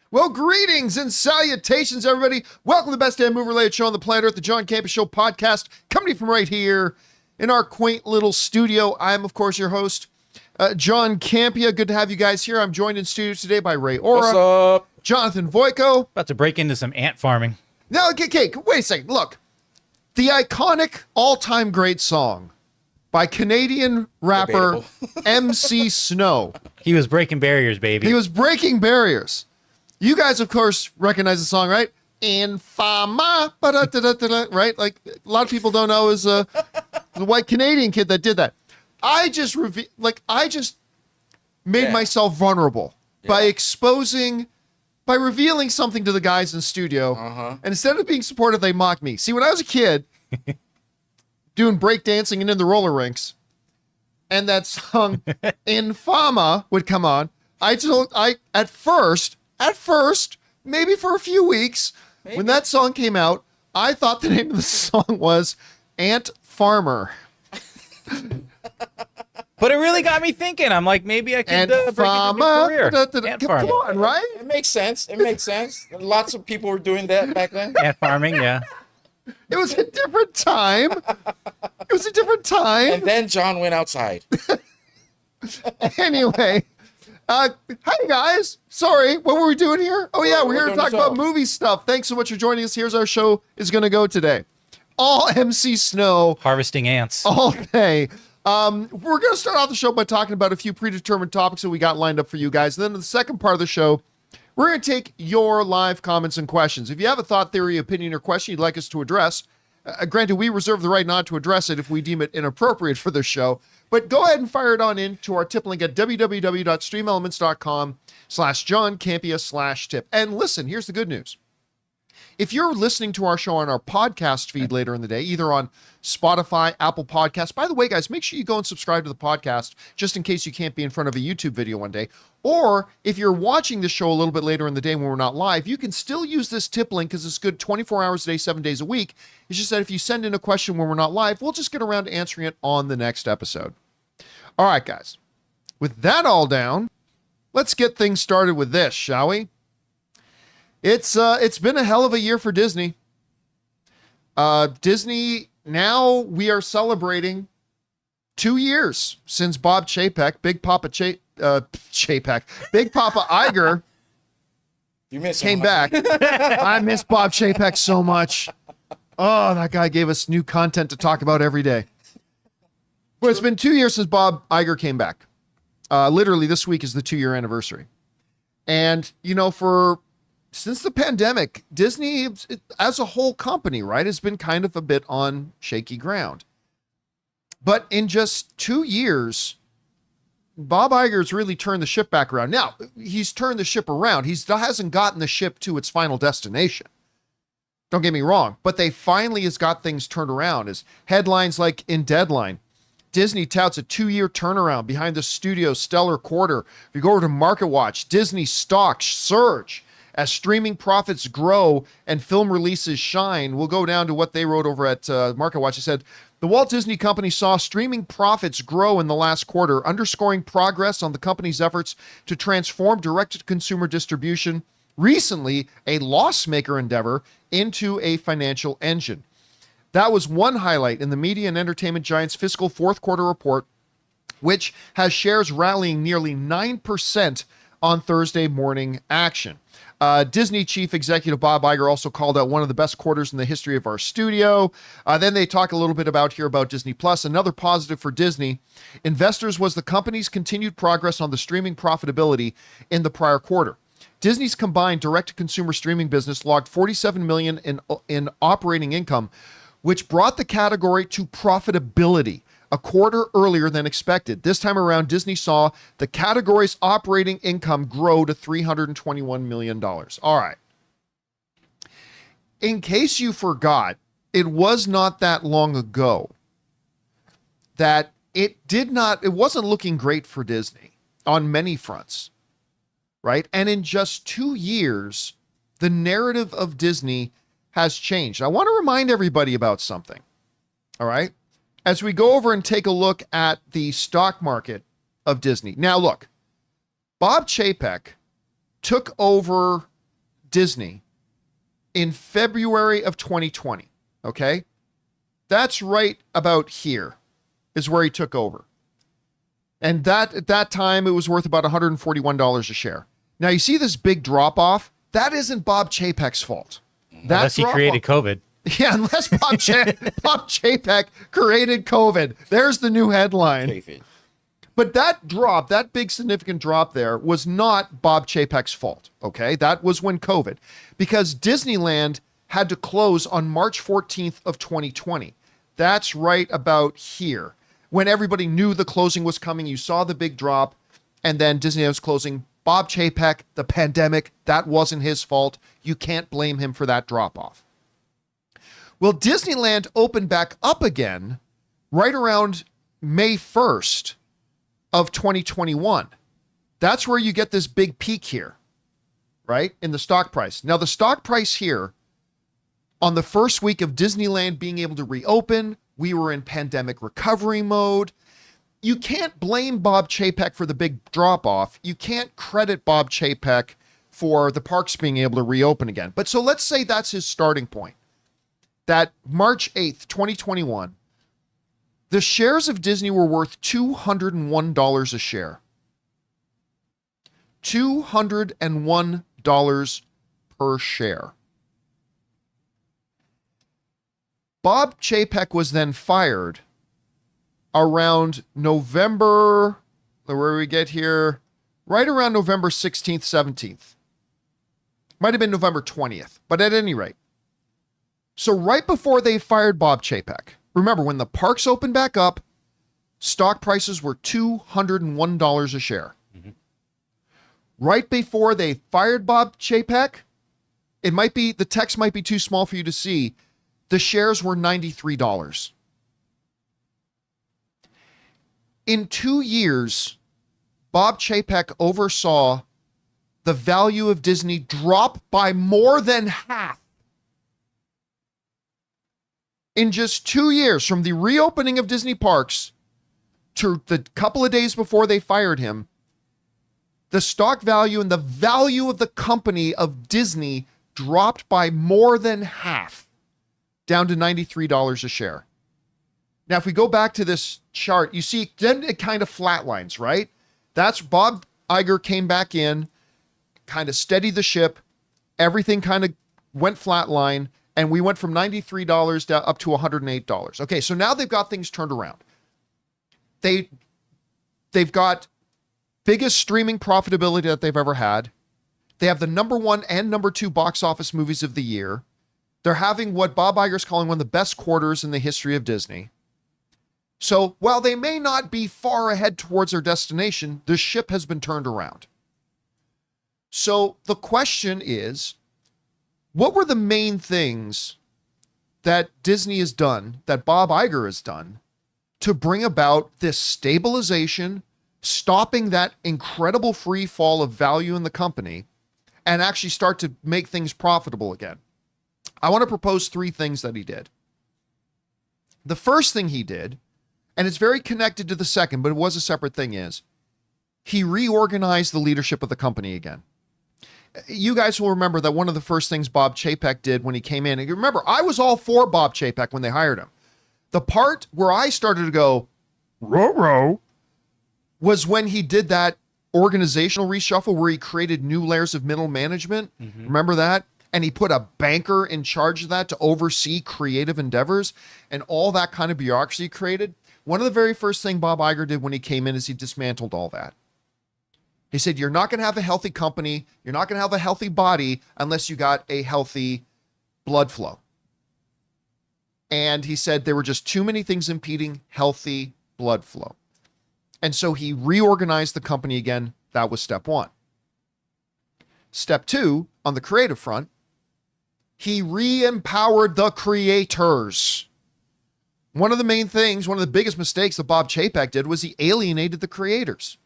Well, greetings and salutations, everybody. Welcome to the best damn movie-related show on the planet Earth, the John Campea Show podcast, coming from right here in our quaint little studio. I'm, of course, your host, John Campea. Good to have you guys here. I'm joined in studio today by Ray Ora. What's up? Jonathan Voico. About to break into some ant farming. Now, okay, wait a second. Look, the iconic all-time great song by Canadian rapper MC Snow. He was breaking barriers, baby. He was breaking barriers. You guys, of course, recognize the song, right? Infama, right? Like, a lot of people don't know is the white Canadian kid that did that. I just made myself vulnerable by revealing something to the guys in studio. And instead of being supportive, they mocked me. See, when I was a kid, doing breakdancing and in the roller rinks, and that song Infama would come on, at first, maybe for a few weeks, when that song came out, I thought the name of the song was Ant Farmer. But it really got me thinking. I'm like, maybe I could break into a new career. Ant Come farming. on, right? It makes sense. It makes sense. Lots of people were doing that back then. Ant farming, yeah. It was a different time. And then John went outside. Anyway, hi guys. Sorry, what were we doing here? Oh yeah, we're here to talk about movie stuff. Thanks so much for joining us. Here's our show is going to go today. All MC Snow. Harvesting ants. All day. We're going to start off the show by talking about a few predetermined topics that we got lined up for you guys. And then in the second part of the show, we're going to take your live comments and questions. If you have a thought, theory, opinion, or question you'd like us to address, granted, we reserve the right not to address it if we deem it inappropriate for the show, but go ahead and fire it on in to our tip link at www.streamelements.com/John Campea/tip. And listen, here's the good news. If you're listening to our show on our podcast feed later in the day, either on Spotify, Apple Podcasts, by the way, guys, make sure you go and subscribe to the podcast just in case you can't be in front of a YouTube video one day. Or if you're watching the show a little bit later in the day when we're not live, you can still use this tip link because it's good 24 hours a day, 7 days a week. It's just that if you send in a question when we're not live, we'll just get around to answering it on the next episode. All right, guys. With that all down, let's get things started with this, shall we? It's been a hell of a year for Disney. Disney, now we are celebrating 2 years since Bob Chapek, Big Papa Iger came back. I miss Bob Chapek so much. Oh, that guy gave us new content to talk about every day. Well, it's been 2 years since Bob Iger came back. Literally this week is the 2-year anniversary. And, since the pandemic, Disney, as a whole company, right, has been kind of a bit on shaky ground. But in just 2 years, Bob Iger's really turned the ship back around. Now, he's turned the ship around. He hasn't gotten the ship to its final destination. Don't get me wrong, but they finally has got things turned around. As headlines like in Deadline, Disney touts a 2-year turnaround behind the studio's stellar quarter. If you go over to MarketWatch, Disney stocks surge as streaming profits grow and film releases shine. We'll go down to what they wrote over at MarketWatch. It said, the Walt Disney Company saw streaming profits grow in the last quarter, underscoring progress on the company's efforts to transform direct-to-consumer distribution, recently a loss-maker endeavor, into a financial engine. That was one highlight in the media and entertainment giant's fiscal fourth quarter report, which has shares rallying nearly 9% on Thursday morning action. Disney chief executive Bob Iger also called out one of the best quarters in the history of our studio. Then they talk a little bit about Disney Plus. Another positive for Disney investors was the company's continued progress on the streaming profitability in the prior quarter. Disney's combined direct-to-consumer streaming business logged $47 million in operating income, which brought the category to profitability a quarter earlier than expected. This time around, Disney saw the category's operating income grow to $321 million. All right. In case you forgot, it was not that long ago that it wasn't looking great for Disney on many fronts, right? And in just 2 years, the narrative of Disney has changed. I want to remind everybody about something, all right? As we go over and take a look at the stock market of Disney. Now, look, Bob Chapek took over Disney in February of 2020, okay? That's right about here is where he took over. And that at that time, it was worth about $141 a share. Now, you see this big drop-off? That isn't Bob Chapek's fault. Unless he created COVID. Yeah, unless Bob Chapek created COVID. There's the new headline. But that drop, that big significant drop there, was not Bob Chapek's fault, okay? That was when COVID. Because Disneyland had to close on March 14th of 2020. That's right about here. When everybody knew the closing was coming, you saw the big drop, and then Disneyland was closing. Bob Chapek, the pandemic, that wasn't his fault. You can't blame him for that drop-off. Well, Disneyland opened back up again right around May 1st of 2021. That's where you get this big peak here, right, in the stock price. Now, the stock price here, on the first week of Disneyland being able to reopen, we were in pandemic recovery mode. You can't blame Bob Chapek for the big drop-off. You can't credit Bob Chapek for the parks being able to reopen again. But so let's say that's his starting point. That March 8th, 2021, the shares of Disney were worth $201 a share. $201 per share. Bob Chapek was then fired around November, where we get here, right around November 16th, 17th. Might have been November 20th, but at any rate. So right before they fired Bob Chapek, remember when the parks opened back up, stock prices were $201 a share. Mm-hmm. Right before they fired Bob Chapek, it might be, the text might be too small for you to see, the shares were $93. In 2 years, Bob Chapek oversaw the value of Disney drop by more than half. In just 2 years, from the reopening of Disney parks to the couple of days before they fired him, the stock value and the value of the company of Disney dropped by more than half, down to $93 a share. Now, if we go back to this chart, you see then it kind of flatlines, right? That's Bob Iger came back in, kind of steadied the ship. Everything kind of went flatline, and we went from $93 down up to $108. Okay, so now they've got things turned around. They've got biggest streaming profitability that they've ever had. They have the number 1 and number 2 box office movies of the year. They're having what Bob Iger's calling one of the best quarters in the history of Disney. So while they may not be far ahead towards their destination, the ship has been turned around. So the question is, what were the main things that Disney has done, that Bob Iger has done, to bring about this stabilization, stopping that incredible free fall of value in the company, and actually start to make things profitable again? I want to propose 3 things that he did. The first thing he did, and it's very connected to the second, but it was a separate thing, is he reorganized the leadership of the company again. You guys will remember that one of the first things Bob Chapek did when he came in, and remember, I was all for Bob Chapek when they hired him. The part where I started to go, ruh-roh, was when he did that organizational reshuffle where he created new layers of middle management. Mm-hmm. Remember that? And he put a banker in charge of that to oversee creative endeavors and all that kind of bureaucracy created. One of the very first things Bob Iger did when he came in is he dismantled all that. He said, you're not going to have a healthy company. You're not going to have a healthy body unless you got a healthy blood flow. And he said there were just too many things impeding healthy blood flow. And so he reorganized the company again. That was step 1. Step 2, on the creative front, he re-empowered the creators. One of the main things, one of the biggest mistakes that Bob Chapek did was he alienated the creators.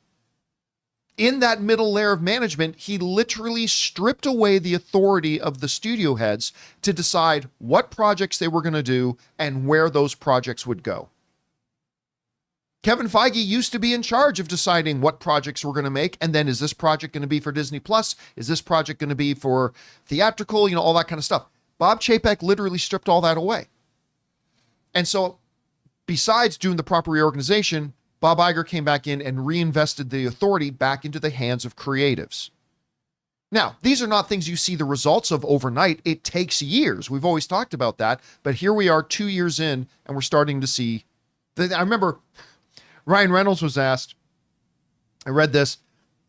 In that middle layer of management, he literally stripped away the authority of the studio heads to decide what projects they were going to do and where those projects would go. Kevin Feige used to be in charge of deciding what projects we're going to make. And then is this project going to be for Disney Plus? Is this project going to be for theatrical? You know, all that kind of stuff. Bob Chapek literally stripped all that away. And so besides doing the proper reorganization, Bob Iger came back in and reinvested the authority back into the hands of creatives. Now, these are not things you see the results of overnight. It takes years. We've always talked about that. But here we are 2 years in, and we're starting to see. I remember Ryan Reynolds was asked, I read this,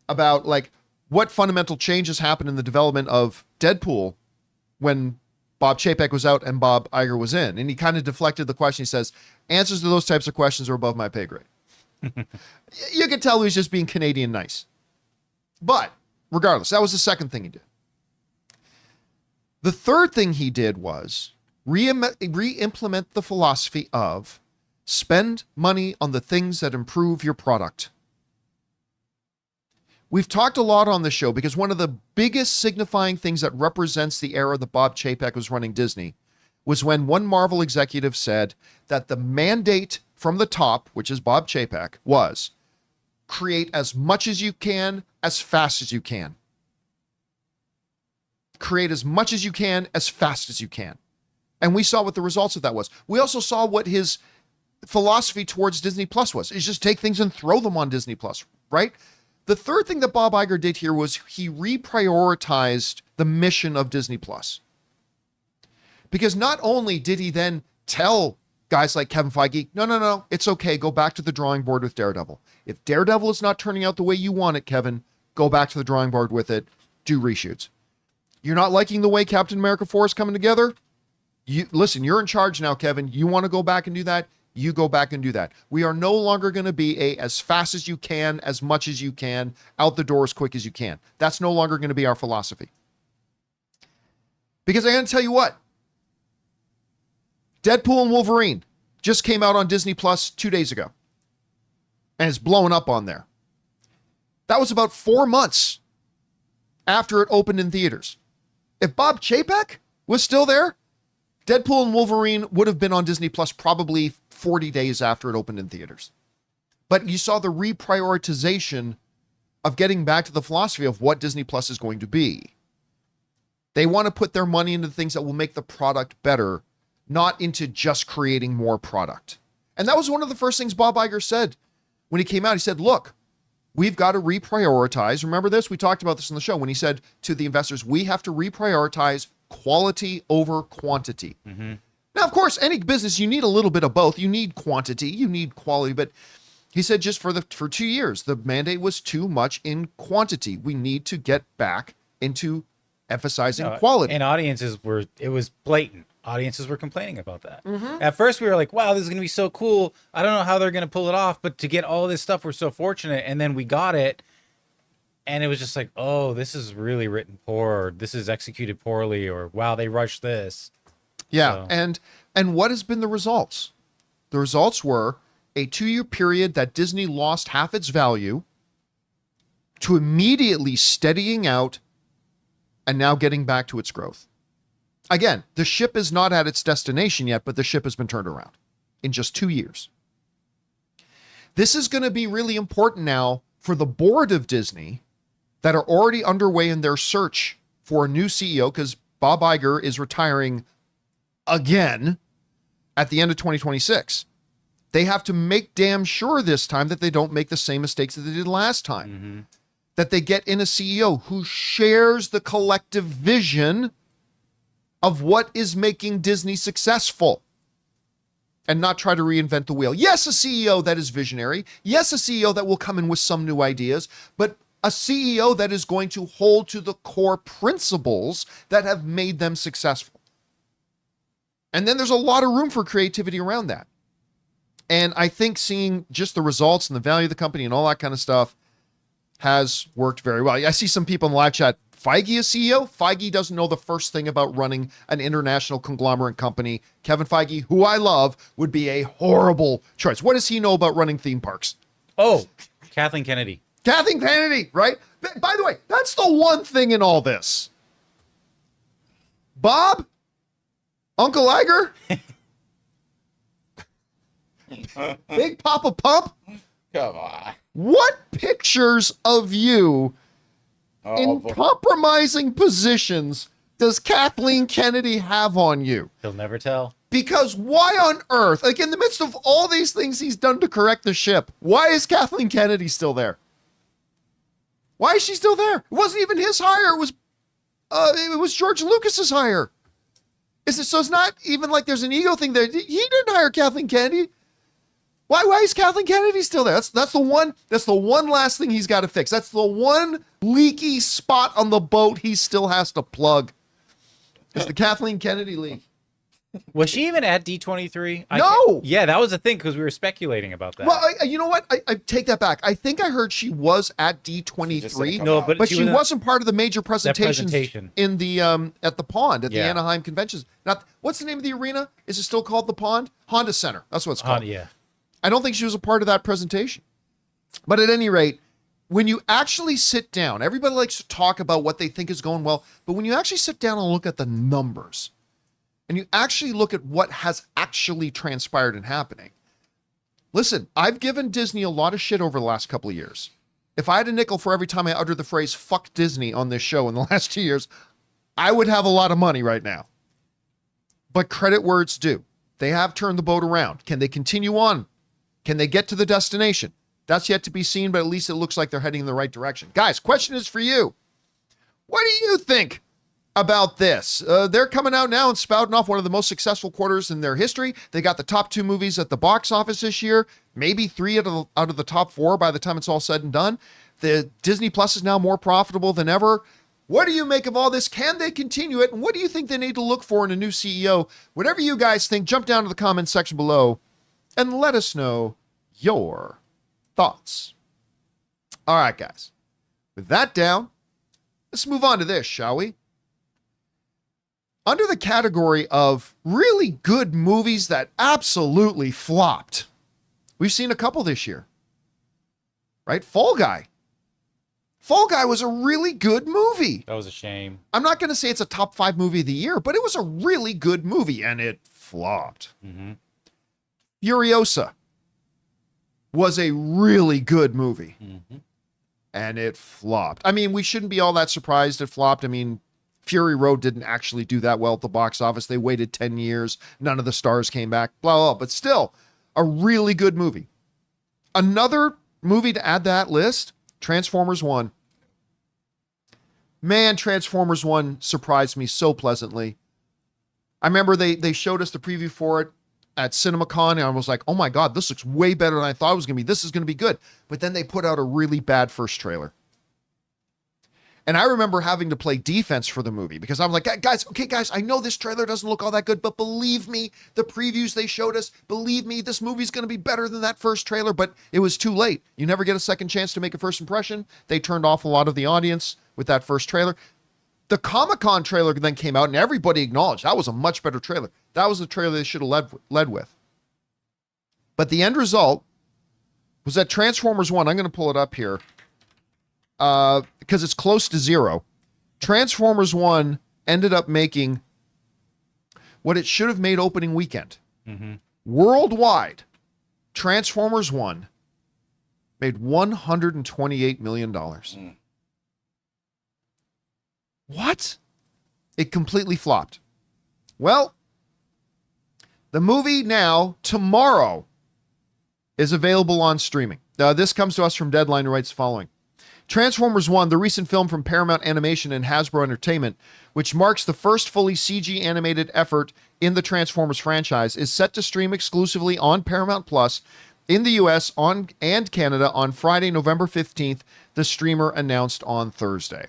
about like what fundamental changes happened in the development of Deadpool when Bob Chapek was out and Bob Iger was in. And he kind of deflected the question. He says, answers to those types of questions are above my pay grade. You could tell he was just being Canadian nice. But regardless, that was the second thing he did. The third thing he did was re-implement the philosophy of spend money on the things that improve your product. We've talked a lot on the show because one of the biggest signifying things that represents the era that Bob Chapek was running Disney was when one Marvel executive said that the mandate from the top, which is Bob Chapek, was create as much as you can, as fast as you can. Create as much as you can, as fast as you can. And we saw what the results of that was. We also saw what his philosophy towards Disney Plus was. Is just take things and throw them on Disney Plus, right? The third thing that Bob Iger did here was he reprioritized the mission of Disney Plus. Because not only did he then tell guys like Kevin Feige, no, it's okay, go back to the drawing board with Daredevil. If Daredevil is not turning out the way you want it, Kevin, go back to the drawing board with it, do reshoots. You're not liking the way Captain America 4 is coming together? Listen, you're in charge now, Kevin. You want to go back and do that? You go back and do that. We are no longer going to be as fast as you can, as much as you can, out the door as quick as you can. That's no longer going to be our philosophy. Because I got to tell you what, Deadpool and Wolverine just came out on Disney Plus 2 days ago. And it's blowing up on there. That was about 4 months after it opened in theaters. If Bob Chapek was still there, Deadpool and Wolverine would have been on Disney Plus probably 40 days after it opened in theaters. But you saw the reprioritization of getting back to the philosophy of what Disney Plus is going to be. They want to put their money into things that will make the product better, not into just creating more product. And that was one of the first things Bob Iger said when he came out. He said, look, we've got to reprioritize. Remember this? We talked about this on the show when he said to the investors, we have to reprioritize quality over quantity. Mm-hmm. Now, of course, any business, you need a little bit of both. You need quantity, you need quality, but he said just for 2 years, the mandate was too much in quantity. We need to get back into emphasizing quality. And it was blatant. Audiences were complaining about that. Mm-hmm. At first, we were like, wow, this is going to be so cool. I don't know how they're going to pull it off, but to get all this stuff, we're so fortunate. And then we got it. And it was just like, oh, this is really written poor, or this is executed poorly, or wow, they rushed this. Yeah, so. And what has been the results? The results were a 2-year period that Disney lost half its value to immediately steadying out and now getting back to its growth. Again, the ship is not at its destination yet, but the ship has been turned around in just 2 years. This is going to be really important now for the board of Disney that are already underway in their search for a new CEO, because Bob Iger is retiring again at the end of 2026. They have to make damn sure this time that they don't make the same mistakes that they did last time. Mm-hmm. That they get in a CEO who shares the collective vision of what is making Disney successful and not try to reinvent the wheel. Yes, a CEO that is visionary. Yes, a CEO that will come in with some new ideas, but a CEO that is going to hold to the core principles that have made them successful. And then there's a lot of room for creativity around that. And I think seeing just the results and the value of the company and all that kind of stuff has worked very well. I see some people in the live chat, Feige is CEO? Feige doesn't know the first thing about running an international conglomerate company. Kevin Feige, who I love, would be a horrible choice. What does he know about running theme parks? Oh, Kathleen Kennedy. Kathleen Kennedy, right? By the way, that's the one thing in all this. Bob? Uncle Iger? Big Papa Pump? Come on. What pictures of you Oh, in boy. compromising positions does Kathleen Kennedy have on you? He'll never tell. Because why on earth, like in the midst of all these things he's done to correct the ship, why is Kathleen Kennedy still there? Why is she still there? It wasn't even his hire. It was George Lucas's hire. So it's not even like there's an ego thing there. He didn't hire Kathleen Kennedy. Why is Kathleen Kennedy still there? That's the one last thing he's got to fix. That's the one leaky spot on the boat he still has to plug. It's the Kathleen Kennedy leak. Was she even at D23? No. Yeah, that was the thing because we were speculating about that. Well, you know what? I take that back. I think I heard she was at D23. No, but she wasn't part of the major presentations presentation. in the at the Pond at the Yeah. Anaheim Conventions. Now, what's the name of the arena? Is it still called the Pond? Honda Center. That's what it's called. Yeah. I don't think she was a part of that presentation. But at any rate, when you actually sit down, everybody likes to talk about what they think is going well, but when you actually sit down and look at the numbers, and you actually look at what has actually transpired and happening. Listen, I've given Disney a lot of shit over the last couple of years. If I had a nickel for every time I uttered the phrase fuck Disney on this show in the last 2 years, I would have a lot of money right now. But credit where it's due. They have turned the boat around. Can they continue on? Can they get to the destination? That's yet to be seen, but at least it looks like they're heading in the right direction. Guys, question is for you. What do you think about this? They're coming out now and spouting off one of the most successful quarters in their history. They got the top 2 movies at the box office this year, maybe 3 out of the top 4 by the time it's all said and done. The Disney Plus is now more profitable than ever. What do you make of all this? Can they continue it? And what do you think they need to look for in a new CEO? Whatever you guys think, jump down to the comments section below and let us know your thoughts. All right, guys. With that down, let's move on to this, shall we? Under the category of really good movies that absolutely flopped, we've seen a couple this year, right? Fall Guy. Fall Guy was a really good movie. That was a shame. I'm not going to say it's a top 5 movie of the year, but it was a really good movie, and it flopped. Mm-hmm. Furiosa was a really good movie, and it flopped. I mean, we shouldn't be all that surprised it flopped. I mean, Fury Road didn't actually do that well at the box office. They waited 10 years. None of the stars came back, blah, blah, blah. But still, a really good movie. Another movie to add to that list, Transformers 1. Man, Transformers 1 surprised me so pleasantly. I remember they showed us the preview for it at CinemaCon, and I was like, oh my God, this looks way better than I thought it was going to be. This is going to be good. But then they put out a really bad first trailer. And I remember having to play defense for the movie because I'm like, guys, I know this trailer doesn't look all that good, but believe me, the previews they showed us, believe me, this movie's going to be better than that first trailer, but it was too late. You never get a second chance to make a first impression. They turned off a lot of the audience with that first trailer. The Comic-Con trailer then came out and everybody acknowledged that was a much better trailer. That was the trailer they should have led with. But the end result was that Transformers 1, I'm going to pull it up here, because it's close to zero. Transformers 1 ended up making what it should have made opening weekend. Worldwide, Transformers 1 made $128 million. What? It completely flopped. Well, the movie now, tomorrow, is available on streaming. This comes to us from Deadline, who writes the following. Transformers 1, the recent film from Paramount Animation and Hasbro Entertainment, which marks the first fully CG animated effort in the Transformers franchise, is set to stream exclusively on Paramount Plus in the US and Canada on Friday, November 15th, the streamer announced on Thursday.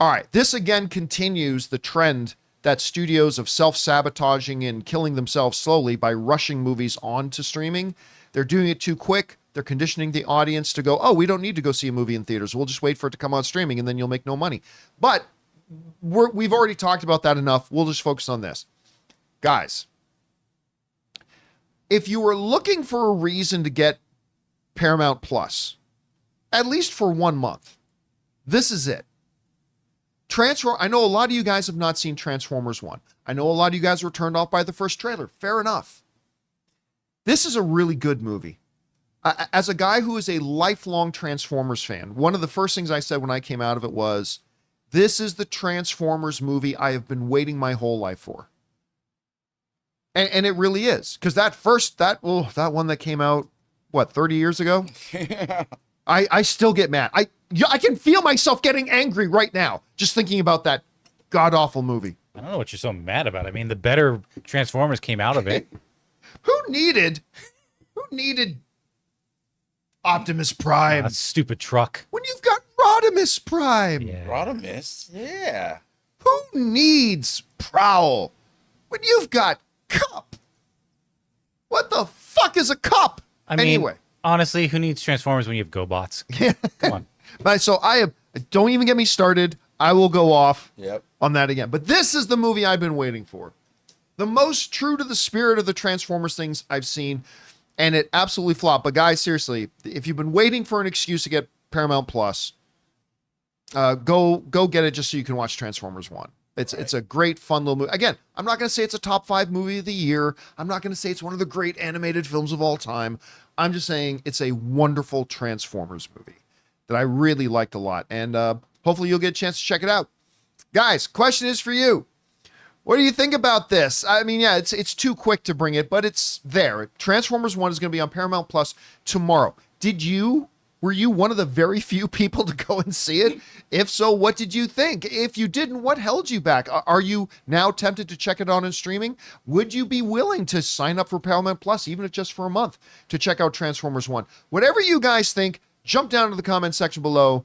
All right, this again continues the trend that studios of self-sabotaging and killing themselves slowly by rushing movies onto streaming. They're doing it too quick. They're conditioning the audience to go, oh, we don't need to go see a movie in theaters. We'll just wait for it to come on streaming and then you'll make no money. But we've already talked about that enough. We'll just focus on this. Guys, if you were looking for a reason to get Paramount Plus, at least for 1 month, this is it. I know a lot of you guys have not seen Transformers 1. I know a lot of you guys were turned off by the first trailer. Fair enough. This is a really good movie. As a guy who is a lifelong Transformers fan, one of the first things I said when I came out of it was, this is the Transformers movie I have been waiting my whole life for. And it really is. Because that one that came out, 30 years ago? I still get mad. I can feel myself getting angry right now just thinking about that god-awful movie. I don't know what you're so mad about. I mean, the better Transformers came out of it. Who needed Optimus Prime? That stupid truck. When you've got Rodimus Prime. Yeah. Rodimus? Yeah. Who needs Prowl when you've got Cup? What the fuck is a Cup? I mean, anyway. Honestly, who needs Transformers when you have GoBots? Come on. But so don't even get me started. I will go off on that again. But this is the movie I've been waiting for. The most true to the spirit of the Transformers things I've seen, and it absolutely flopped. But guys, seriously, if you've been waiting for an excuse to get Paramount Plus, go get it just so you can watch Transformers 1. It's a great, fun little movie. Again, I'm not going to say it's a top 5 movie of the year. I'm not going to say it's one of the great animated films of all time. I'm just saying it's a wonderful Transformers movie that I really liked a lot. And hopefully you'll get a chance to check it out. Guys, question is for you. What do you think about this? I mean, yeah, it's too quick to bring it, but it's there. Transformers 1 is going to be on Paramount Plus tomorrow. Were you one of the very few people to go and see it? If so, what did you think? If you didn't, what held you back? Are you now tempted to check it out in streaming? Would you be willing to sign up for Paramount Plus, even if just for a month, to check out Transformers 1? Whatever you guys think, jump down to the comment section below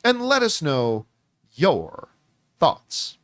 and let us know your thoughts.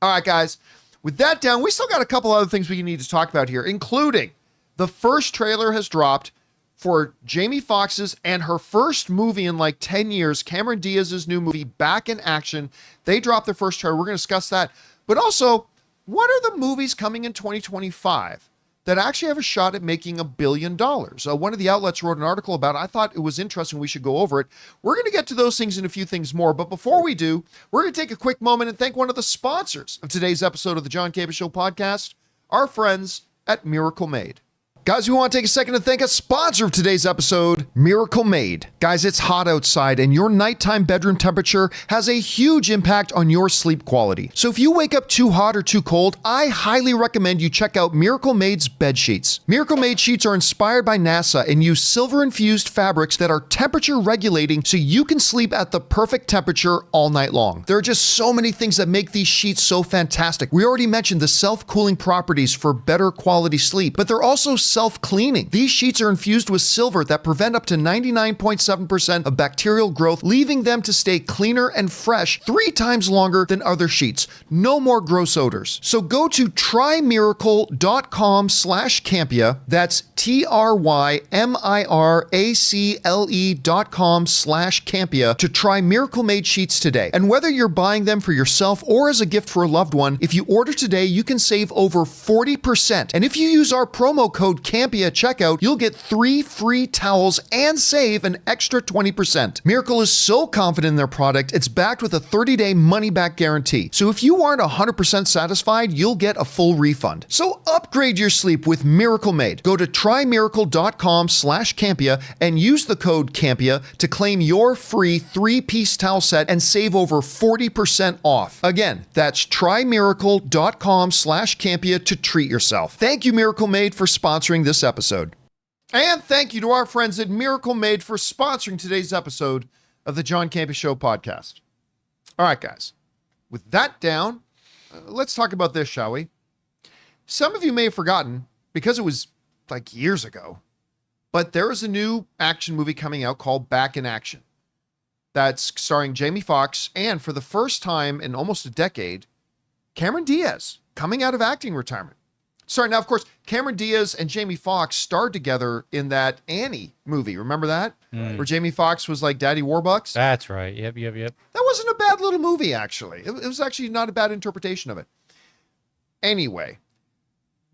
All right, guys, with that down, we still got a couple other things we need to talk about here, including the first trailer has dropped for Jamie Foxx's and her first movie in like 10 years, Cameron Diaz's new movie, Back in Action. They dropped their first trailer. We're going to discuss that. But also, what are the movies coming in 2025 that actually have a shot at making $1 billion? One of the outlets wrote an article about it. I thought it was interesting. We should go over it. We're going to get to those things and a few things more. But before we do, we're going to take a quick moment and thank one of the sponsors of today's episode of the John Campea Show podcast, our friends at Miracle Made. Guys, we want to take a second to thank a sponsor of today's episode, Miracle Made. Guys, it's hot outside and your nighttime bedroom temperature has a huge impact on your sleep quality. So if you wake up too hot or too cold, I highly recommend you check out Miracle Made's bed sheets. Miracle Made sheets are inspired by NASA and use silver-infused fabrics that are temperature regulating so you can sleep at the perfect temperature all night long. There are just so many things that make these sheets so fantastic. We already mentioned the self-cooling properties for better quality sleep, but they're also self-cleaning. These sheets are infused with silver that prevent up to 99.7% of bacterial growth, leaving them to stay cleaner and fresh 3 times longer than other sheets. No more gross odors. So go to trymiracle.com/Campea. That's TRYMIRACLE.com/Campea to try Miracle Made sheets today. And whether you're buying them for yourself or as a gift for a loved one, if you order today, you can save over 40%. And if you use our promo code Campea at checkout, you'll get 3 free towels and save an extra 20%. Miracle is so confident in their product, it's backed with a 30-day money-back guarantee. So if you aren't 100% satisfied, you'll get a full refund. So upgrade your sleep with Miracle Made. Go to trymiracle.com/Campea and use the code Campea to claim your free 3-piece towel set and save over 40% off. Again, that's trymiracle.com/Campea to treat yourself. Thank you, Miracle Made, for sponsoring this episode. And thank you to our friends at Miracle Made for sponsoring today's episode of the John Campea Show podcast. All right, guys, with that down, let's talk about this, shall we? Some of you may have forgotten, because it was like years ago, but there is a new action movie coming out called Back in Action that's starring Jamie Foxx and, for the first time in almost a decade, Cameron Diaz coming out of acting retirement. Sorry, now, of course, Cameron Diaz and Jamie Foxx starred together in that Annie movie. Remember that? Where Jamie Foxx was like Daddy Warbucks? That's right. Yep. That wasn't a bad little movie, actually. It was actually not a bad interpretation of it. Anyway,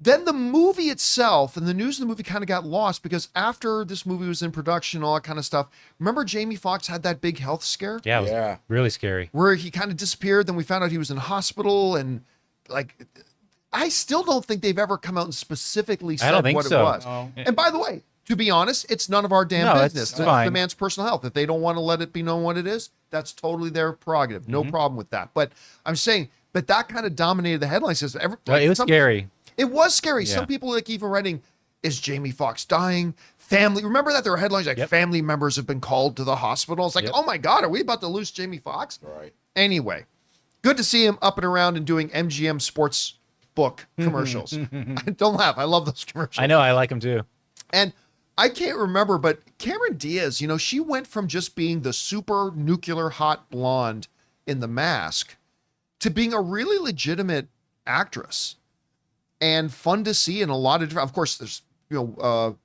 then the movie itself and the news of the movie kind of got lost because after this movie was in production, all that kind of stuff, remember Jamie Foxx had that big health scare? Yeah, it was really scary. Where he kind of disappeared. Then we found out he was in hospital and like... I still don't think they've ever come out and specifically I said don't think what so. it was. No. And by the way, to be honest, it's none of our damn No, business. it's That's fine. the man's personal health. If they don't want to let it be known what it is, that's totally their prerogative. No problem with that. But I'm saying, but that kind of dominated the headlines. It was scary. It was scary. Yeah. Some people like even writing, is Jamie Foxx dying? Family. Remember that there were headlines like family members have been called to the hospital. It's like, oh my God, are we about to lose Jamie Foxx? Right. Anyway, good to see him up and around and doing MGM sports book commercials. Don't laugh. I love those commercials. I know. I like him too. And I can't remember, but Cameron Diaz, you know, she went from just being the super nuclear hot blonde in The Mask to being a really legitimate actress and fun to see in a lot of different, of course, there's, you know,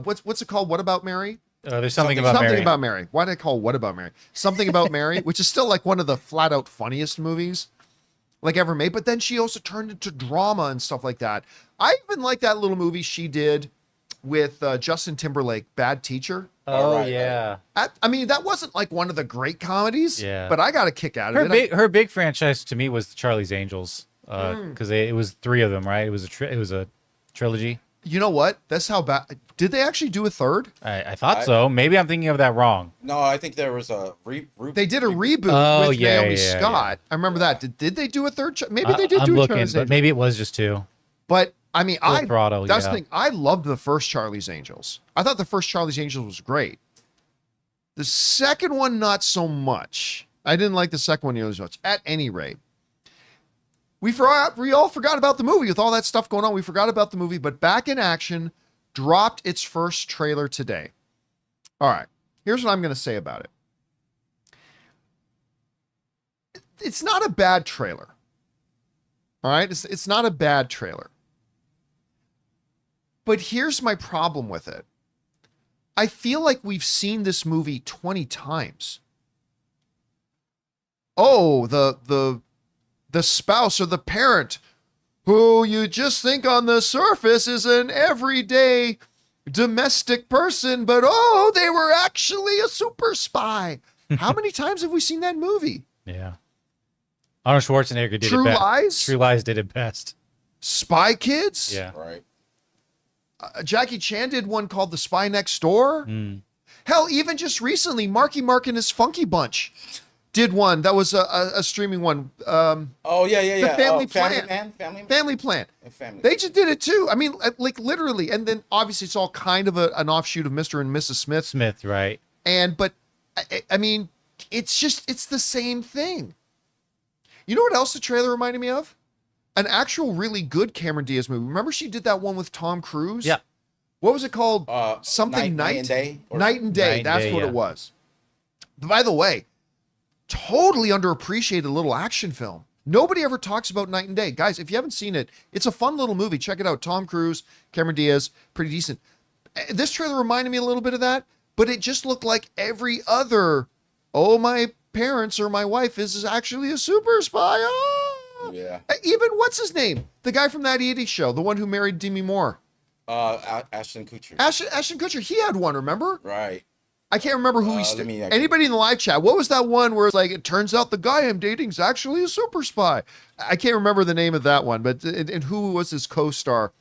what's it called? What About Mary? There's something about Mary. Something About Mary. Why did I call What About Mary? Something About Mary, which is still like one of the flat out funniest movies like ever made. But then she also turned into drama and stuff like that. I even like that little movie she did with Justin Timberlake, Bad Teacher. Oh, Right, yeah. I mean, that wasn't like one of the great comedies, Yeah. but I got a kick out of it. Her big franchise to me was Charlie's Angels, because it was 3 of them, right? It was a trilogy. You know what? That's how bad. Did they actually do a third? I thought so. Maybe I'm thinking of that wrong. No, I think there was a They did a reboot with yeah, Naomi yeah, Scott. yeah. I remember that. Did they do a third? Maybe they did I'm do a looking, Charlie's but Angels. maybe it was just 2. But I mean, Full throttle, that's yeah. the thing. I loved the first Charlie's Angels. I thought the first Charlie's Angels was great. The second one, not so much. I didn't like the second one nearly as much. At any rate, we all forgot about the movie with all that stuff going on. We forgot about the movie, but Back in Action dropped its first trailer today. All right, here's what I'm going to say about it. It's not a bad trailer. All right, it's not a bad trailer. But here's my problem with it. I feel like we've seen this movie 20 times. Oh, the spouse or the parent who you just think on the surface is an everyday domestic person, but oh, they were actually a super spy. How many times have we seen that movie? Yeah. Arnold Schwarzenegger did True it best. Lies? True Lies did it best. Spy Kids? Yeah. Right. Jackie Chan did one called The Spy Next Door. Hell, even just recently, Marky Mark and his Funky Bunch did one. That was a streaming one. Oh, yeah. The Family Oh, Plan. Family Plan. Family. They just did it too. I mean, like literally. And then obviously it's all kind of an offshoot of Mr. and Mrs. Smith. Right. But I mean, it's the same thing. You know what else the trailer reminded me of? An actual really good Cameron Diaz movie. Remember she did that one with Tom Cruise? Yeah. What was it called? Something Night and Day? Night and Day. Night and That's Day, what yeah. it was. But by the way, totally underappreciated little action film. Nobody ever talks about Night and Day. Guys, if you haven't seen it, it's a fun little movie. Check it out. Tom Cruise, Cameron Diaz, pretty decent. This trailer reminded me a little bit of that, but it just looked like every other, oh, my parents or my wife is actually a super spy. Oh. Yeah. Even, what's his name? The guy from That 80s Show, the one who married Demi Moore. Ashton Kutcher. Ashton Kutcher, he had one, remember? Right. I can't remember who anybody in the live chat. What was that one where it's like, it turns out the guy I'm dating is actually a super spy? I can't remember the name of that one, but and who was his co-star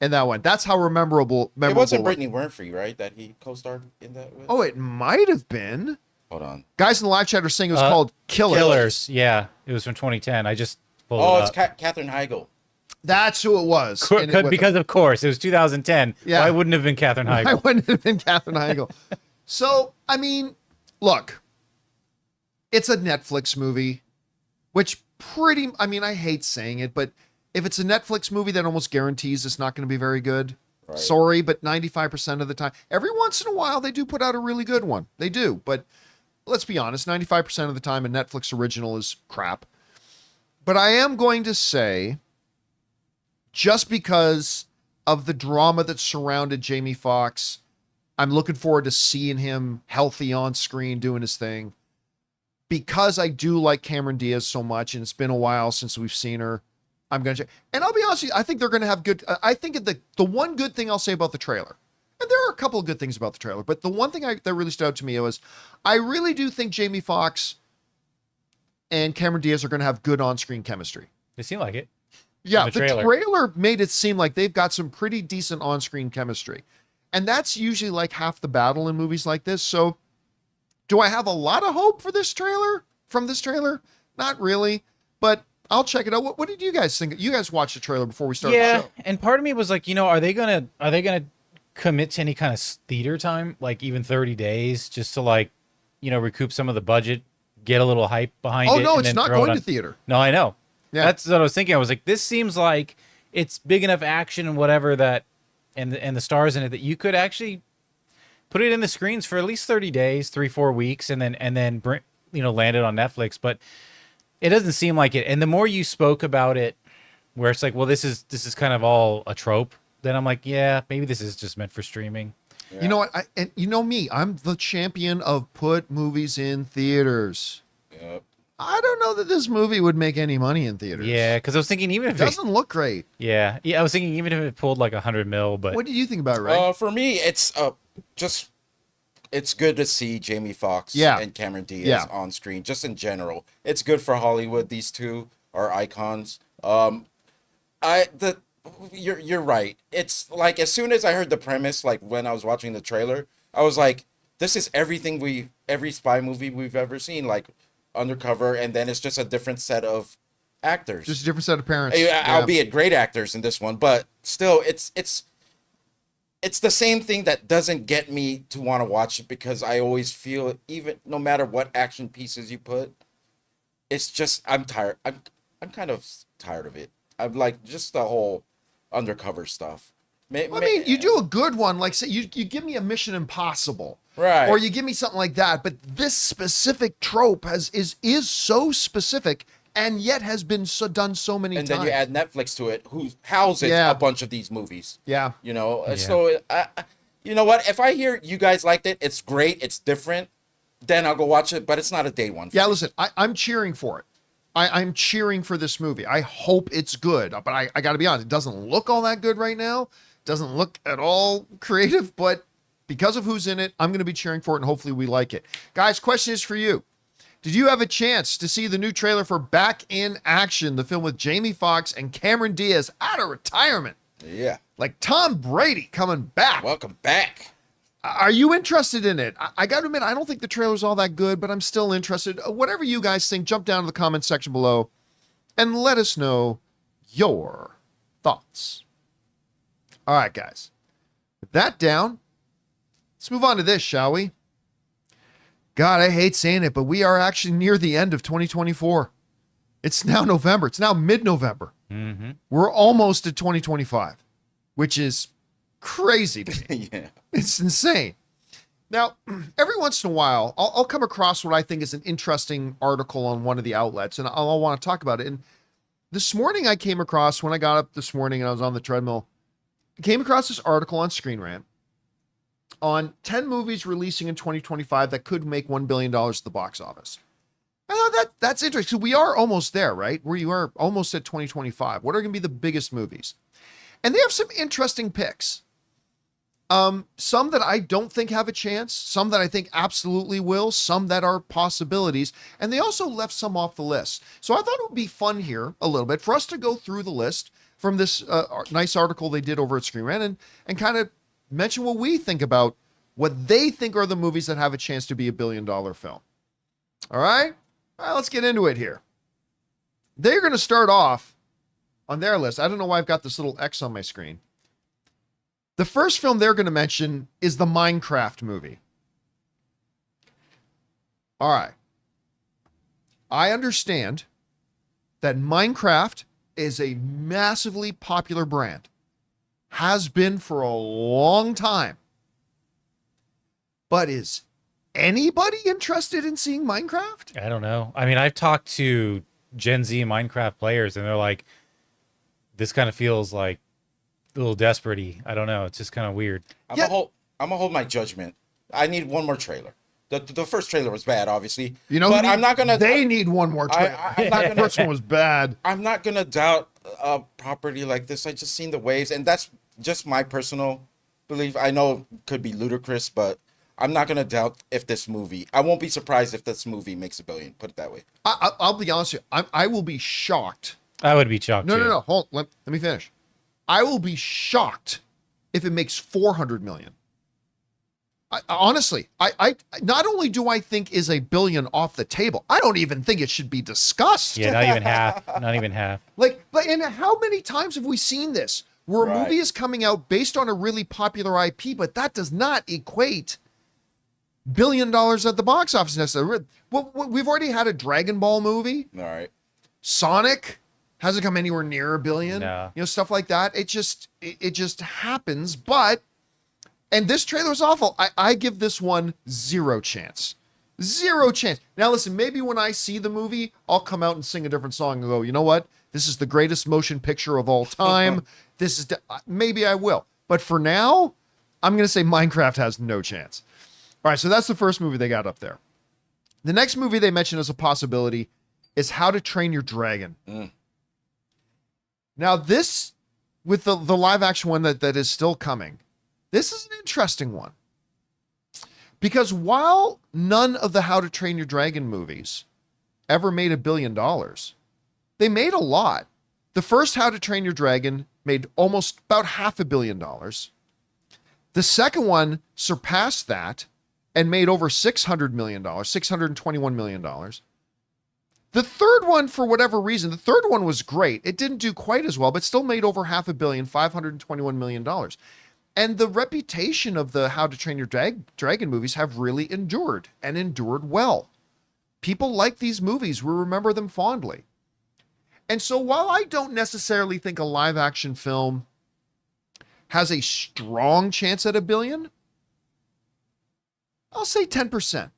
in that one? That's how memorable. It wasn't Brittany Winfrey, right? That he co-starred in that with? Oh, it might have been. Hold on. Guys in the live chat are saying it was called Killers. Killers. Yeah. It was from 2010. I just pulled Oh, it it's up. Katherine Heigl. That's who it was. Because of course, it was 2010. Yeah. Why wouldn't it have been Katherine I Heigl? wouldn't have been Katherine Heigl. So, I mean, look, it's a Netflix movie, which I hate saying it, but if it's a Netflix movie, that almost guarantees it's not going to be very good. Right. Sorry, but 95% of the time, every once in a while, they do put out a really good one. They do. But let's be honest, 95% of the time, a Netflix original is crap. But I am going to say, just because of the drama that surrounded Jamie Foxx, I'm looking forward to seeing him healthy on screen doing his thing. Because I do like Cameron Diaz so much, and it's been a while since we've seen her, I'm going to check. And I'll be honest with you, I think they're going to have good... I think the one good thing I'll say about the trailer, and there are a couple of good things about the trailer, but the one thing that really stood out to me was, I really do think Jamie Foxx and Cameron Diaz are going to have good on-screen chemistry. They seem like it. Yeah, the the trailer. trailer made it seem like they've got some pretty decent on-screen chemistry. And that's usually like half the battle in movies like this. So do I have a lot of hope for this trailer? From this trailer? Not really, but I'll check it out. What did you guys think? You guys watched the trailer before we started the show. And part of me was like, are they gonna commit to any kind of theater time, like even 30 days, just to like, recoup some of the budget, get a little hype behind it? Oh no, and it's then not throw it going on- to theater. No, I know. Yeah. That's what I was thinking. I was like, this seems like it's big enough action and whatever that, and the stars in it that you could actually put it in the screens for at least 30 days, 3-4 weeks, and then bring, land it on Netflix. But it doesn't seem like it. And the more you spoke about it, where it's like, well, this is kind of all a trope, then I'm like, yeah, maybe this is just meant for streaming. Yeah. You know what? And you know me, I'm the champion of put movies in theaters. Yep. I don't know that this movie would make any money in theaters. Yeah, because I was thinking even It if doesn't look great. I was thinking even if it pulled like 100 mil, but What do you think about it, Ray? For me, it's just it's good to see Jamie Foxx Yeah. and Cameron Diaz Yeah. on screen. Just in general, it's good for Hollywood. These two are icons. You're right. It's like as soon as I heard the premise, like when I was watching the trailer, I was like, this is everything every spy movie we've ever seen, like undercover, and then it's just a different set of actors. Just a different set of parents. Albeit great actors in this one, but still it's the same thing that doesn't get me to want to watch it, because I always feel, even no matter what action pieces you put, it's just I'm tired. I'm kind of tired of it. I'm like just the whole undercover stuff. I mean, you do a good one, like say you give me a Mission Impossible, Right. Or you give me something like that. But this specific trope is so specific, and yet has been done so many and times. then you add Netflix to it, who houses Yeah. a bunch of these movies. Yeah. So you know what? If I hear you guys liked it, it's great, it's different, then I'll go watch it. But it's not a day one. Yeah, listen, I'm cheering for it. I'm cheering for this movie. I hope it's good, but I got to be honest, it doesn't look all that good right now. Doesn't look at all creative, but because of who's in it, I'm going to be cheering for it, and hopefully we like it. Guys, question is for you. Did you have a chance to see the new trailer for Back in Action, the film with Jamie Foxx and Cameron Diaz out of retirement? Yeah. Like Tom Brady coming back. Welcome back. Are you interested in it? I got to admit, I don't think the trailer's all that good, but I'm still interested. Whatever you guys think, jump down to the comment section below and let us know your thoughts. All right, guys. With that down, let's move on to this, shall we? God, I hate saying it, but we are actually near the end of 2024. It's now November. It's now mid-November. Mm-hmm. We're almost at 2025, which is crazy to me. Yeah. It's insane. Now, every once in a while, I'll come across what I think is an interesting article on one of the outlets, and I'll want to talk about it. And this morning I came across, when I got up this morning and I was on the treadmill, I came across this article on Screen Rant on 10 movies releasing in 2025 that could make $1 billion at the box office. I thought that's interesting. So we are almost there, right? Where you are almost at 2025. What are going to be the biggest movies? And they have some interesting picks. Some that I don't think have a chance, some that I think absolutely will, some that are possibilities, and they also left some off the list. So I thought it would be fun here a little bit for us to go through the list from this nice article they did over at Screen Rant and kind of mention what we think about what they think are the movies that have a chance to be $1 billion film. All right? All right, let's get into it here. They're going to start off on their list. I don't know why I've got this little X on my screen. The first film they're going to mention is the Minecraft movie. All right. I understand that Minecraft is a massively popular brand. Has been for a long time. But is anybody interested in seeing Minecraft? I don't know. I mean, I've talked to Gen Z Minecraft players, and they're like, this kind of feels like a little desperate-y. I don't know. It's just kind of weird. I'm gonna hold my judgment. I need one more trailer. The first trailer was bad, obviously. You know, but I'm not gonna. They need one more trailer. I'm not The gonna. first one was bad. I'm not gonna doubt a property like this. I just seen the waves, and that's just my personal belief. I know it could be ludicrous, but I'm not gonna doubt if this movie. I won't be surprised if this movie makes $1 billion. Put it that way. I'll be honest with you. I will be shocked I would be shocked. No, too. no, no. Hold. Let me finish. I will be shocked if it makes 400 million. Honestly, I not only do I think is a billion off the table, I don't even think it should be discussed. Yeah, not even half. Not even half. Like, but and how many times have we seen this where a Right. movie is coming out based on a really popular IP, but that does not equate $1 billion at the box office necessarily. Well, we've already had a Dragon Ball movie. All right. Sonic hasn't come anywhere near $1 billion. No. You know, stuff like that. It just happens. But and this trailer is awful. I give this one 0 chance. 0 chance. Now listen, maybe when I see the movie, I'll come out and sing a different song and go, you know what? This is the greatest motion picture of all time. Maybe I will. But for now, I'm going to say Minecraft has no chance. All right, so that's the first movie they got up there. The next movie they mentioned as a possibility is How to Train Your Dragon. Now this, with the live action one that is still coming, this is an interesting one. Because while none of the How to Train Your Dragon movies ever made $1 billion, they made a lot. The first How to Train Your Dragon made almost about $500 million. The second one surpassed that and made over $600 million, $621 million. The third one, for whatever reason, the third one was great. It didn't do quite as well, but still made over $500 million, $521 million. And the reputation of the How to Train Your Dragon movies have really endured and endured well. People like these movies. We remember them fondly. And so while I don't necessarily think a live action film has a strong chance at $1 billion, I'll say 10%.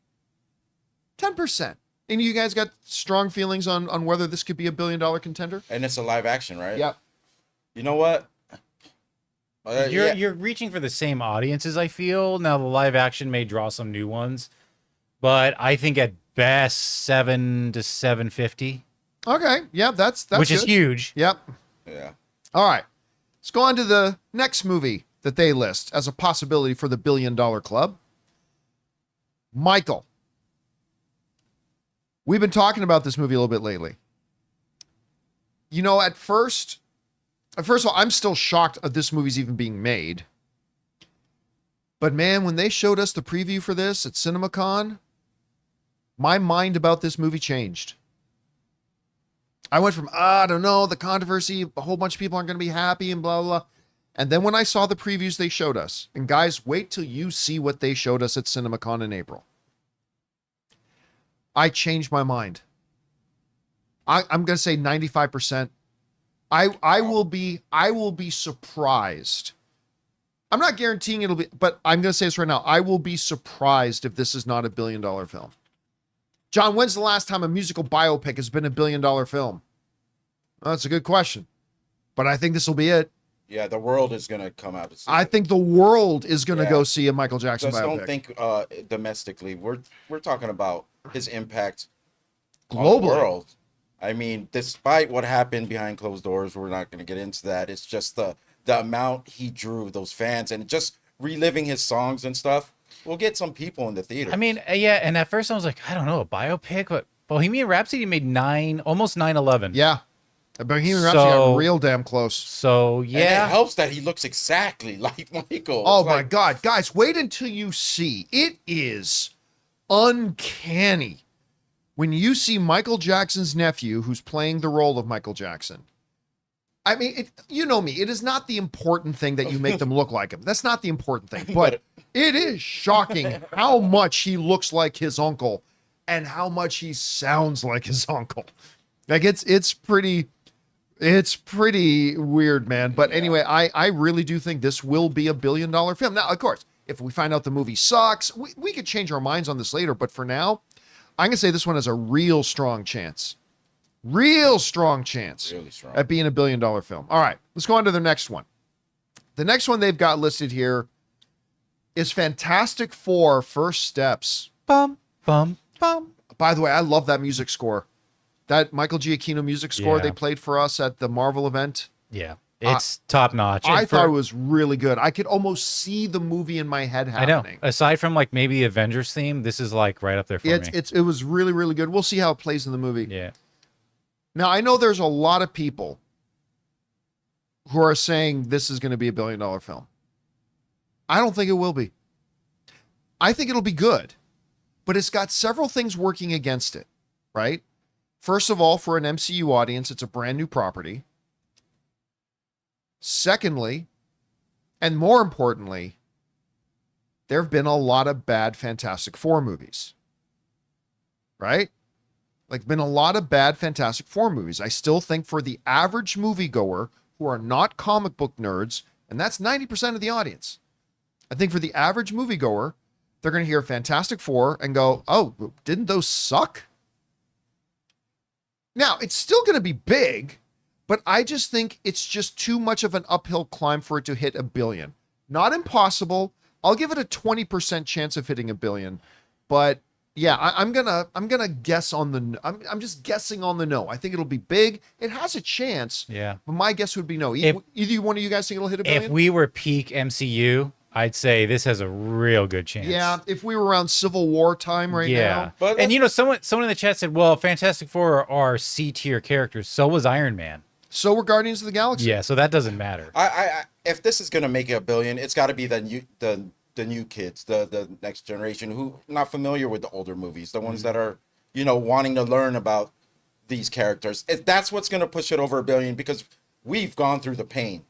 10%. And you guys got strong feelings on whether this could be $1 billion contender? And it's a live action, right? Yep. You know what? You're reaching for the same audiences, I feel. Now the live action may draw some new ones, but I think at best 7 to 750. Okay. Yeah, that's which good. is huge. Yep. Yeah. All right. Let's go on to the next movie that they list as a possibility for the $1 billion club. Michael. We've been talking about this movie a little bit lately. You know, first of all, I'm still shocked that this movie's even being made. But man, when they showed us the preview for this at CinemaCon, my mind about this movie changed. I went from, I don't know, the controversy, a whole bunch of people aren't going to be happy and blah, blah, blah. And then when I saw the previews they showed us, and guys, wait till you see what they showed us at CinemaCon in April. I changed my mind. I'm going to say 95%. I will be surprised. I'm not guaranteeing it'll be, but I'm going to say this right now. I will be surprised if this is not $1 billion film. John, when's the last time a musical biopic has been $1 billion film? Well, that's a good question, but I think this will be it. Yeah, the world is going to come out to see I it. think the world is going to go see a Michael Jackson Just biopic. don't think domestically. We're talking about his impact on Globally. the world. I mean, despite what happened behind closed doors, we're not going to get into that. It's just the amount he drew those fans and just reliving his songs and stuff. We'll get some people in the theater. I mean, yeah, and at first I was like, I don't know, a biopic, but Bohemian Rhapsody made almost 9/11. Yeah. Bohemian Rhapsody got real damn close. So, And yeah. it helps that he looks exactly like Michael. Oh It's my like, God. Guys, wait until you see. It is uncanny when you see Michael Jackson's nephew who's playing the role of Michael Jackson. I mean, you know me. It is not the important thing that you make them look like him. That's not the important thing. But it is shocking how much he looks like his uncle and how much he sounds like his uncle. Like it's pretty weird, man. But anyway, I really do think this will be $1 billion film. Now, of course, if we find out the movie sucks, we could change our minds on this later. But for now, I'm going to say this one has a real strong chance. Real strong chance Really strong. at being $1 billion film. All right, let's go on to the next one. The next one they've got listed here is Fantastic Four: First Steps. Bum, bum, bum. By the way, I love that music score. That Michael Giacchino music score Yeah. they played for us at the Marvel event. Yeah. It's top notch. I thought it was really good. I could almost see the movie in my head I know. happening. Aside from like maybe the Avengers theme, this is like right up there for me. It was really, really good. We'll see how it plays in the movie. Yeah. Now, I know there's a lot of people who are saying this is going to be a $1 billion film. I don't think it will be. I think it'll be good, but it's got several things working against it, right? First of all, for an MCU audience, it's a brand new property. Secondly, and more importantly, there have been a lot of bad Fantastic Four movies, right? Like, been a lot of bad Fantastic Four movies. I still think for the average moviegoer who are not comic book nerds, and that's 90% of the audience, I think for the average moviegoer, they're going to hear Fantastic Four and go, oh, didn't those suck? Now, it's still going to be big, but I just think it's just too much of an uphill climb for it to hit $1 billion. Not impossible. I'll give it a 20% chance of hitting $1 billion, but yeah, I'm gonna guess on the. I'm just guessing on the no. I think it'll be big. It has a chance. Yeah. But my guess would be no. If- Either one of you guys think it'll hit $1 billion? If we were peak MCU, I'd say this has a real good chance. Yeah. If we were around Civil War time right now. But And someone in the chat said, well, Fantastic Four are C tier characters. So was Iron Man. So were Guardians of the Galaxy. Yeah, so that doesn't matter. I if this is gonna make it $1 billion, it's got to be the new kids, the next generation who not familiar with the older movies, the ones that are wanting to learn about these characters. That's what's gonna push it over $1 billion because we've gone through the pain.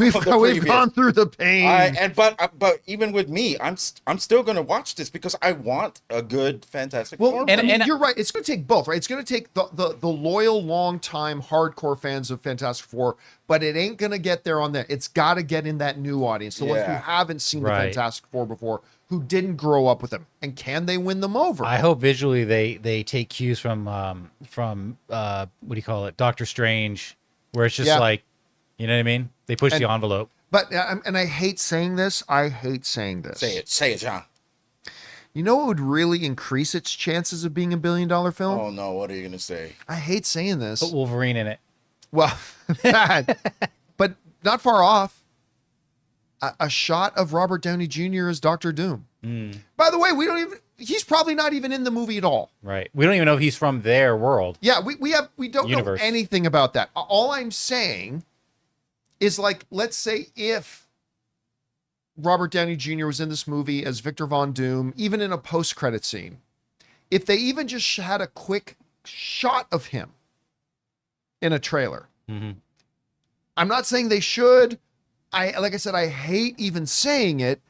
We've gone through the pain. But even with me, I'm still gonna watch this because I want a good Fantastic Four. Well, you're right. It's going to take both, right? It's going to take the loyal, long-time, hardcore fans of Fantastic Four, but it ain't going to get there on there. It's got to get in that new audience, the ones who haven't seen the Fantastic Four before, who didn't grow up with them, and can they win them over? I hope visually they take cues from what do you call it, Doctor Strange, where it's just like, you know what I mean? They push the envelope. But and I hate saying this. Say it, John. You know what would really increase its chances of being $1 billion film? Oh no, what are you gonna say? I hate saying this. Put Wolverine in it. Well, that, but not far off. A shot of Robert Downey Jr. as Dr. Doom. By the way, he's probably not even in the movie at all. Right. We don't even know if he's from their world. Yeah, we don't know anything about that. All I'm saying is, like, let's say if Robert Downey Jr. was in this movie as Victor Von Doom, even in a post-credit scene, if they even just had a quick shot of him in a trailer. I'm not saying they should. Like I said, I hate even saying it,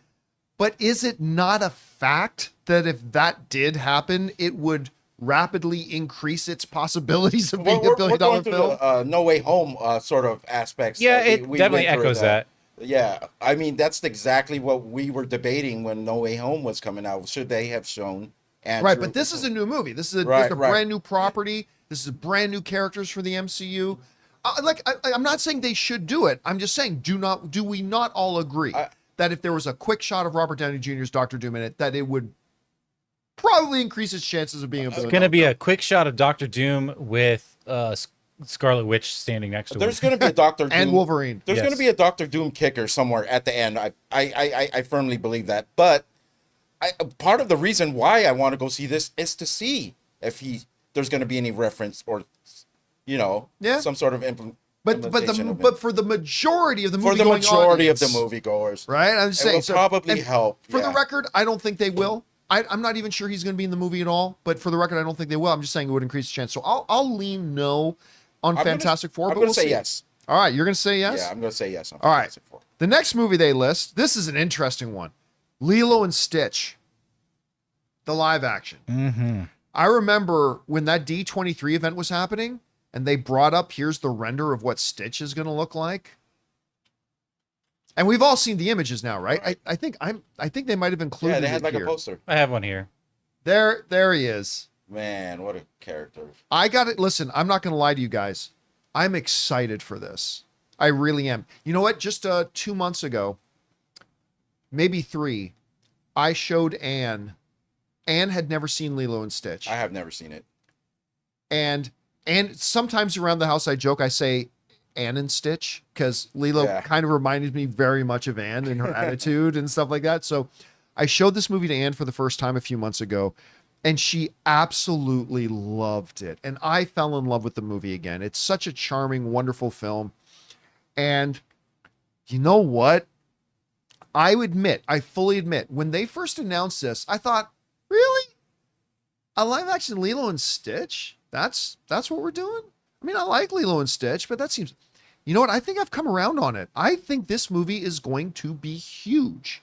but is it not a fact that if that did happen, it would rapidly increase its possibilities of being $1 billion film? The, No Way Home sort of aspects. Yeah, it definitely echoes that. Yeah, I mean, that's exactly what we were debating when No Way Home was coming out. Should they have shown Andrew? Right, but this is a new movie. This is a brand new property. This is brand new characters for the MCU. I'm not saying they should do it. I'm just saying, do we not all agree that if there was a quick shot of Robert Downey Jr.'s Dr. Doom in it, that it would probably increase its chances of being $1 billion? It's going to be a quick shot of Dr. Doom with Scarlet Witch standing next to him. There's going to be a Dr. Doom and Wolverine. There's going to be a Dr. Doom kicker somewhere at the end. I firmly believe that. But part of the reason why I want to go see this is to see if there's going to be any reference or some sort of but for the majority of the movie, of the moviegoers, right? I'm saying it will probably help. For the record, I don't think they will. I'm not even sure he's going to be in the movie at all. But for the record, I don't think they will. I'm just saying it would increase the chance. So I'll lean no on Fantastic Four. I'm going to say yes. All right, you're going to say yes. Yeah, I'm going to say yes on all Fantastic Four. The next movie they list. This is an interesting one. Lilo and Stitch, the live action. Mm-hmm. I remember when that D23 event was happening. And they brought up, here's the render of what Stitch is going to look like. And we've all seen the images now, right? I think they might have included. Yeah, they had like here. a poster. I have one here. There he is. Man, what a character! I got it. Listen, I'm not going to lie to you guys. I'm excited for this. I really am. You know what? Just 2 months ago, maybe 3, I showed Anne. Anne had never seen Lilo and Stitch. I have never seen it. And sometimes around the house, I joke, I say Anne and Stitch, because Lilo kind of reminded me very much of Anne in her attitude and stuff like that. So I showed this movie to Anne for the first time a few months ago. And she absolutely loved it. And I fell in love with the movie again. It's such a charming, wonderful film. And you know what? I fully admit, when they first announced this, I thought, really? A live action Lilo and Stitch? That's what we're doing? I mean, I like Lilo and Stitch, but that seems, you know what? I think I've come around on it. I think this movie is going to be huge.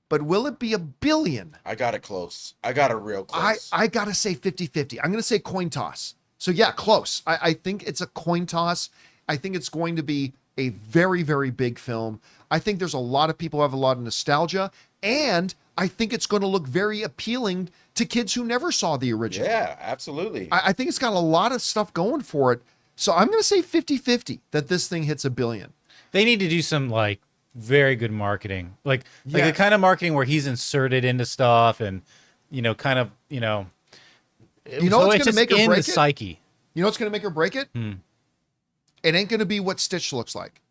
But will it be $1 billion? I got it close. I got it real close. I got to say 50-50. I'm going to say coin toss. So yeah, close. I think it's a coin toss. I think it's going to be a very, very big film. I think there's a lot of people who have a lot of nostalgia, and I think it's going to look very appealing to kids who never saw the original. Yeah, absolutely. I think it's got a lot of stuff going for it. So I'm going to say 50-50 that this thing hits $1 billion. They need to do some like very good marketing, like Yeah. the kind of marketing where he's inserted into stuff and kind of You know so what's it's gonna just make or in break the it? psyche. You know what's going to make or break it? It ain't going to be what Stitch looks like.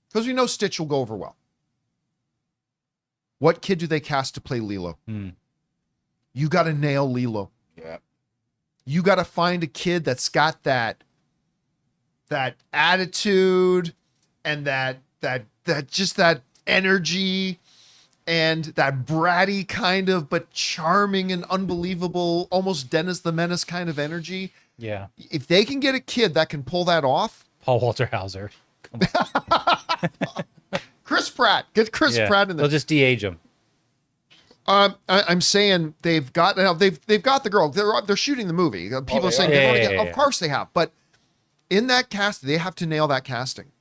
Because we know Stitch will go over well. What kid do they cast to play Lilo? You got to nail Lilo. Yeah. You got to find a kid that's got that attitude and that just that energy and that bratty kind of, but charming and unbelievable, almost Dennis the Menace kind of energy. Yeah, If they can get a kid that can pull that off, Paul Walter Hauser. Chris Pratt, get Chris Yeah, Pratt in there. they'll just de-age him. I'm saying they've got the girl. They're shooting the movie. People they are saying are? they want to Yeah, get. yeah, Of course they have, but in that cast, they have to nail that casting,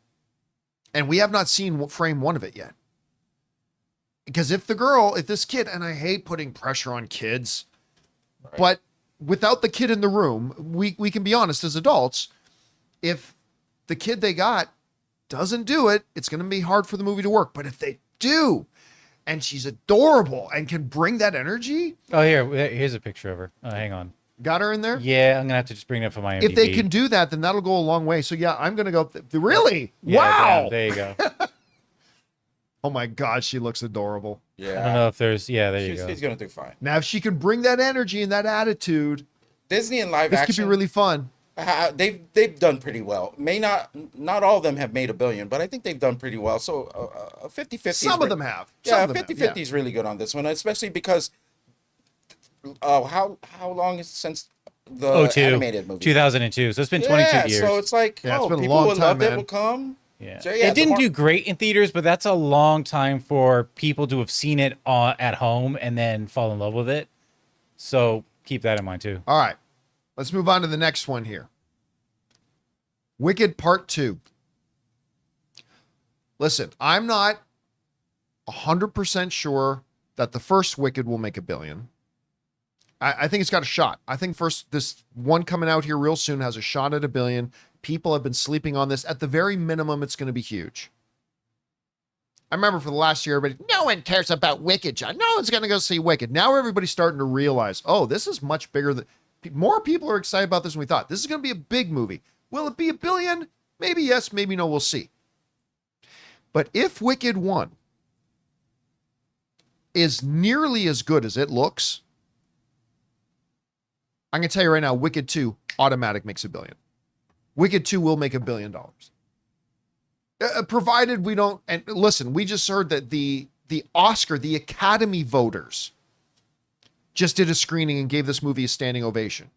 and we have not seen frame one of it yet. Because if this kid, and I hate putting pressure on kids, but without the kid in the room, we can be honest as adults. If the kid they got doesn't do it, it's going to be hard for the movie to work. But if they do, and she's adorable and can bring that energy, Oh, here's a picture of her. Oh, hang on. got her in there. Yeah, I'm gonna have to just bring it up for my IMDb. If they can do that, then that'll go a long way. So yeah, I'm going to go. Really? Yeah, Wow. damn, there you go. Oh my God, she looks adorable. I don't Yeah. know if there's. Yeah, there you go. He's going to do fine. Now, if she can bring that energy and that attitude, Disney and live this action. could be really fun. They've done pretty well. May not all of them have made $1 billion, but I think they've done pretty well. So 50-50. Some of them have. Yeah, Some of them have, 50-50 is really good on this one, especially because how long is since the animated movie? 2002. So it's been 22 yeah, years. so it's like, Yeah, it's been a people long who time, loved man. it will come. Yeah. So, yeah, It didn't the do great in theaters, but that's a long time for people to have seen it at home and then fall in love with it. So keep that in mind too. All right, let's move on to the next one here. Wicked Part 2. Listen, I'm not 100% sure that the first Wicked will make $1 billion. I think it's got a shot. I think this one coming out here real soon has a shot at $1 billion. People have been sleeping on this. At the very minimum, it's going to be huge. I remember for the last year, everybody, no one cares about Wicked, John. No one's going to go see Wicked. Now everybody's starting to realize, oh, this is much bigger than, more people are excited about this than we thought. This is going to be a big movie. Will it be $1 billion? Maybe yes, maybe no, we'll see. But if Wicked 1 is nearly as good as it looks, I'm going to tell you right now, Wicked 2 automatic makes $1 billion. Wicked 2 will make $1 billion. Provided we don't, and listen, we just heard that the Academy voters just did a screening and gave this movie a standing ovation.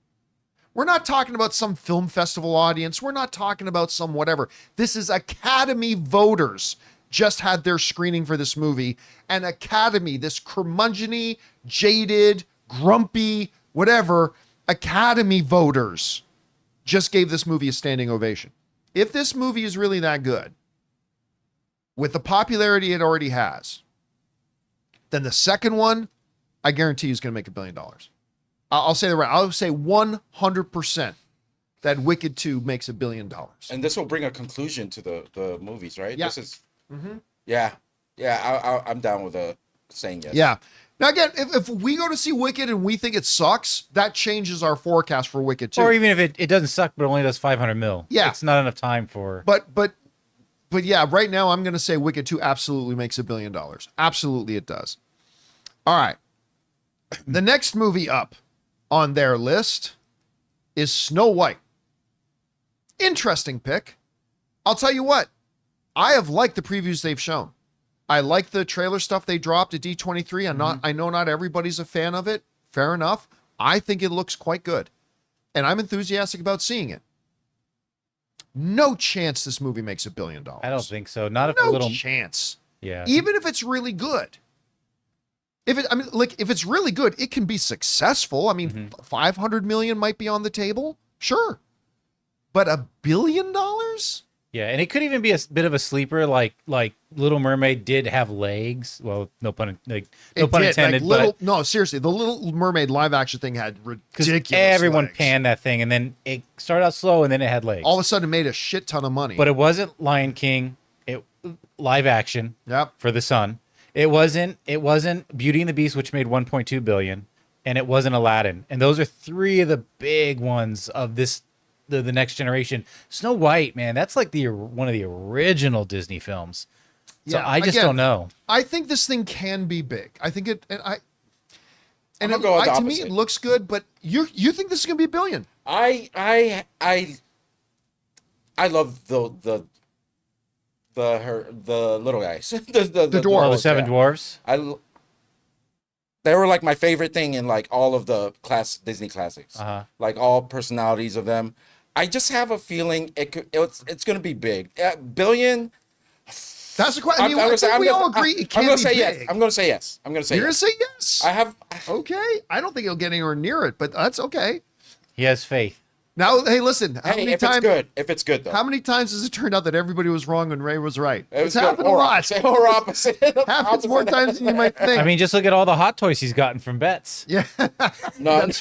We're not talking about some film festival audience. We're not talking about some whatever. This is Academy voters just had their screening for this movie. And Academy, this curmudgeon-y, jaded, grumpy, whatever, Academy voters just gave this movie a standing ovation. If this movie is really that good, with the popularity it already has, then the second one, I guarantee you is going to make $1 billion. I'll say that right. I'll say 100% that Wicked 2 makes $1 billion. And this will bring a conclusion to the movies, right? Yeah. This is, yeah. I'm down with saying yes. Yeah. Now again, if we go to see Wicked and we think it sucks, that changes our forecast for Wicked 2. Or even if it doesn't suck, but only does 500 mil. Yeah. It's not enough time for. But yeah, right now I'm going to say Wicked 2 absolutely makes $1 billion. Absolutely it does. All right. The next movie up on their list is Snow White. Interesting pick. I'll tell you what, I have liked the previews they've shown. I like the trailer stuff they dropped at D23. I know not everybody's a fan of it. Fair enough. I think it looks quite good. And I'm enthusiastic about seeing it. No chance this movie makes $1 billion. I don't think so. Not if No a little. chance. Yeah. Even if it's really good. If it's really good, it can be successful. I mean, 500 million might be on the table. Sure. But $1 billion? Yeah, and it could even be a bit of a sleeper, like Little Mermaid did have legs. Well, no pun intended. No, seriously, the Little Mermaid live action thing had ridiculous. Everyone legs. panned that thing, and then it started out slow, and then it had legs. All of a sudden, it made a shit ton of money. But it wasn't Lion King. It live action. Yep. For the sun. It wasn't Beauty and the Beast, which made 1.2 billion, and it wasn't Aladdin. And those are three of the big ones of this. The next generation. Snow White, man, that's like one of the original Disney films. So Yeah, I just don't know. I think this thing can be big. I think it, and I'm gonna go with the to me opposite. it looks good. But you think this is gonna be $1 billion? I love the little guys. the dwarves. Oh, the Seven Dwarfs. They were like my favorite thing in like all of the Disney classics. Like all personalities of them. I just have a feeling it's going to be big. Billion. That's the question. I mean, we all agree it can I'm gonna be say big. yes. I'm going to say yes. I'm going to say You're yes. gonna say yes. I have. Okay. I don't think he'll get anywhere near it, but that's okay. He has faith. Now, hey, listen. If it's good though. How many times has it turned out that everybody was wrong and Ray was right? It It's was good. happened a Or lot. opposite. Happens more times than you might think. I mean, just look at all the hot toys he's gotten from bets. Yeah. None.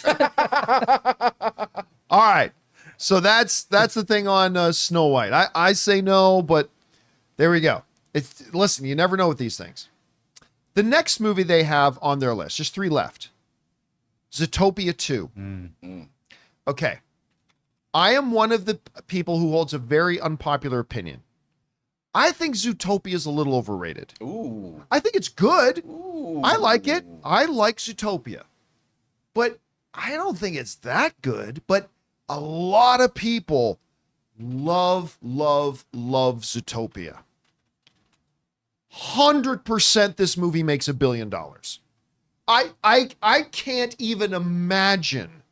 All right. So that's the thing on Snow White. I say no, but there we go. Listen, you never know with these things. The next movie they have on their list, just 3 left. Zootopia 2. Okay. I am one of the people who holds a very unpopular opinion. I think Zootopia is a little overrated. Ooh. I think it's good. Ooh. I like it. I like Zootopia. But I don't think it's that good. But a lot of people love Zootopia. 100% this movie makes $1 billion. I can't even imagine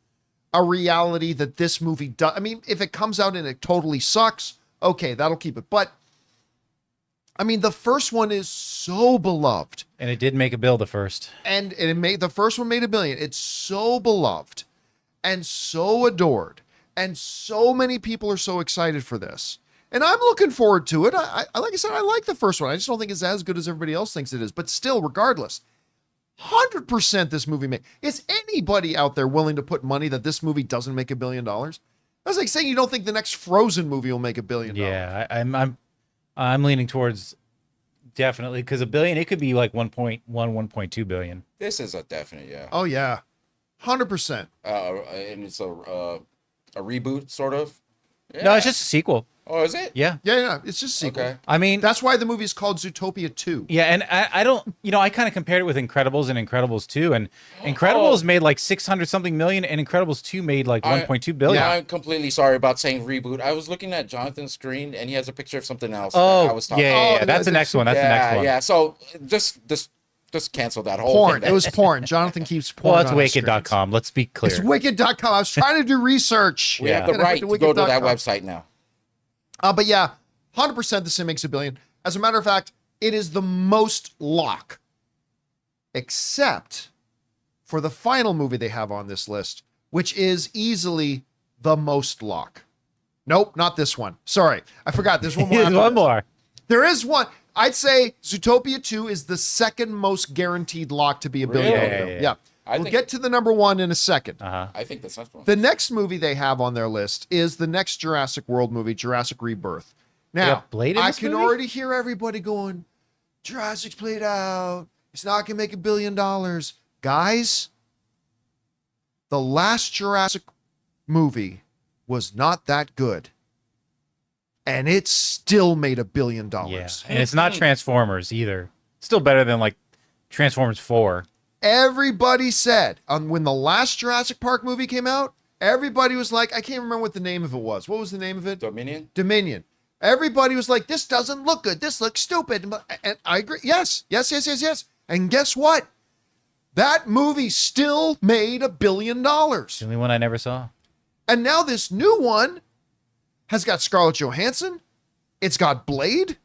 a reality that this movie does. I mean, if it comes out and it totally sucks, okay, that'll keep it. But I mean, the first one is so beloved. And it did make a bill the first. And the first one made $1 billion. It's so beloved and so adored. And so many people are so excited for this. And I'm looking forward to it. I like I said, I like the first one. I just don't think it's as good as everybody else thinks it is. But still, regardless, 100% this movie is anybody out there willing to put money that this movie doesn't make $1 billion? That's like saying you don't think the next Frozen movie will make $1 billion. Yeah, I'm leaning towards definitely, because $1 billion, it could be like 1.2 billion. This is a definite, yeah. Oh yeah, 100%. And it's a reboot, sort of. Yeah. No, it's just a sequel. Oh, is it? Yeah. Yeah, it's just a sequel. Okay. I mean, That's why the movie is called Zootopia 2. yeah, and I don't, I kind of compared it with Incredibles and Incredibles 2, and Incredibles made like 600 something million, and Incredibles 2 made like 1.2 billion. Yeah, I'm completely sorry about saying reboot. I was looking at Jonathan's screen, and he has a picture of something else. Oh, that I was talking yeah, about. yeah, that's the next one. That's the next one. Yeah, so just cancel that whole Porn. thing. It was porn. Jonathan keeps porn. Well, it's on his screens. wicked.com. Let's be clear. It's wicked.com. I was trying to do research. We have Yeah. the right to go to that wicked.com. website now. But yeah, 100% this thing makes $1 billion. As a matter of fact, it is the most lock, except for the final movie they have on this list, which is easily the most lock. Nope, not this one. Sorry, I forgot. There's one more. Here's after one this. more. There is one. I'd say Zootopia 2 is the second most guaranteed lock to be $1 billion. Really? Yeah. I We'll think- get to the number one in a second. I think that's one. The next movie they have on their list is the next Jurassic World movie, Jurassic Rebirth. Now, have Blade in I this can movie? already hear everybody going, Jurassic's played out. It's not going to make $1 billion. Guys, the last Jurassic movie was not that good. And it still made $1 billion. Yeah, and it's not Transformers either. Still better than like Transformers 4. everybody said when the last Jurassic Park movie came out, everybody was like, I can't remember what the name of it was. What was the name of it? Dominion. Everybody was like, this doesn't look good. This looks stupid. And I agree. Yes. And guess what? That movie still made $1 billion. The only one I never saw. And now this new one has got Scarlett Johansson. It's got Blade.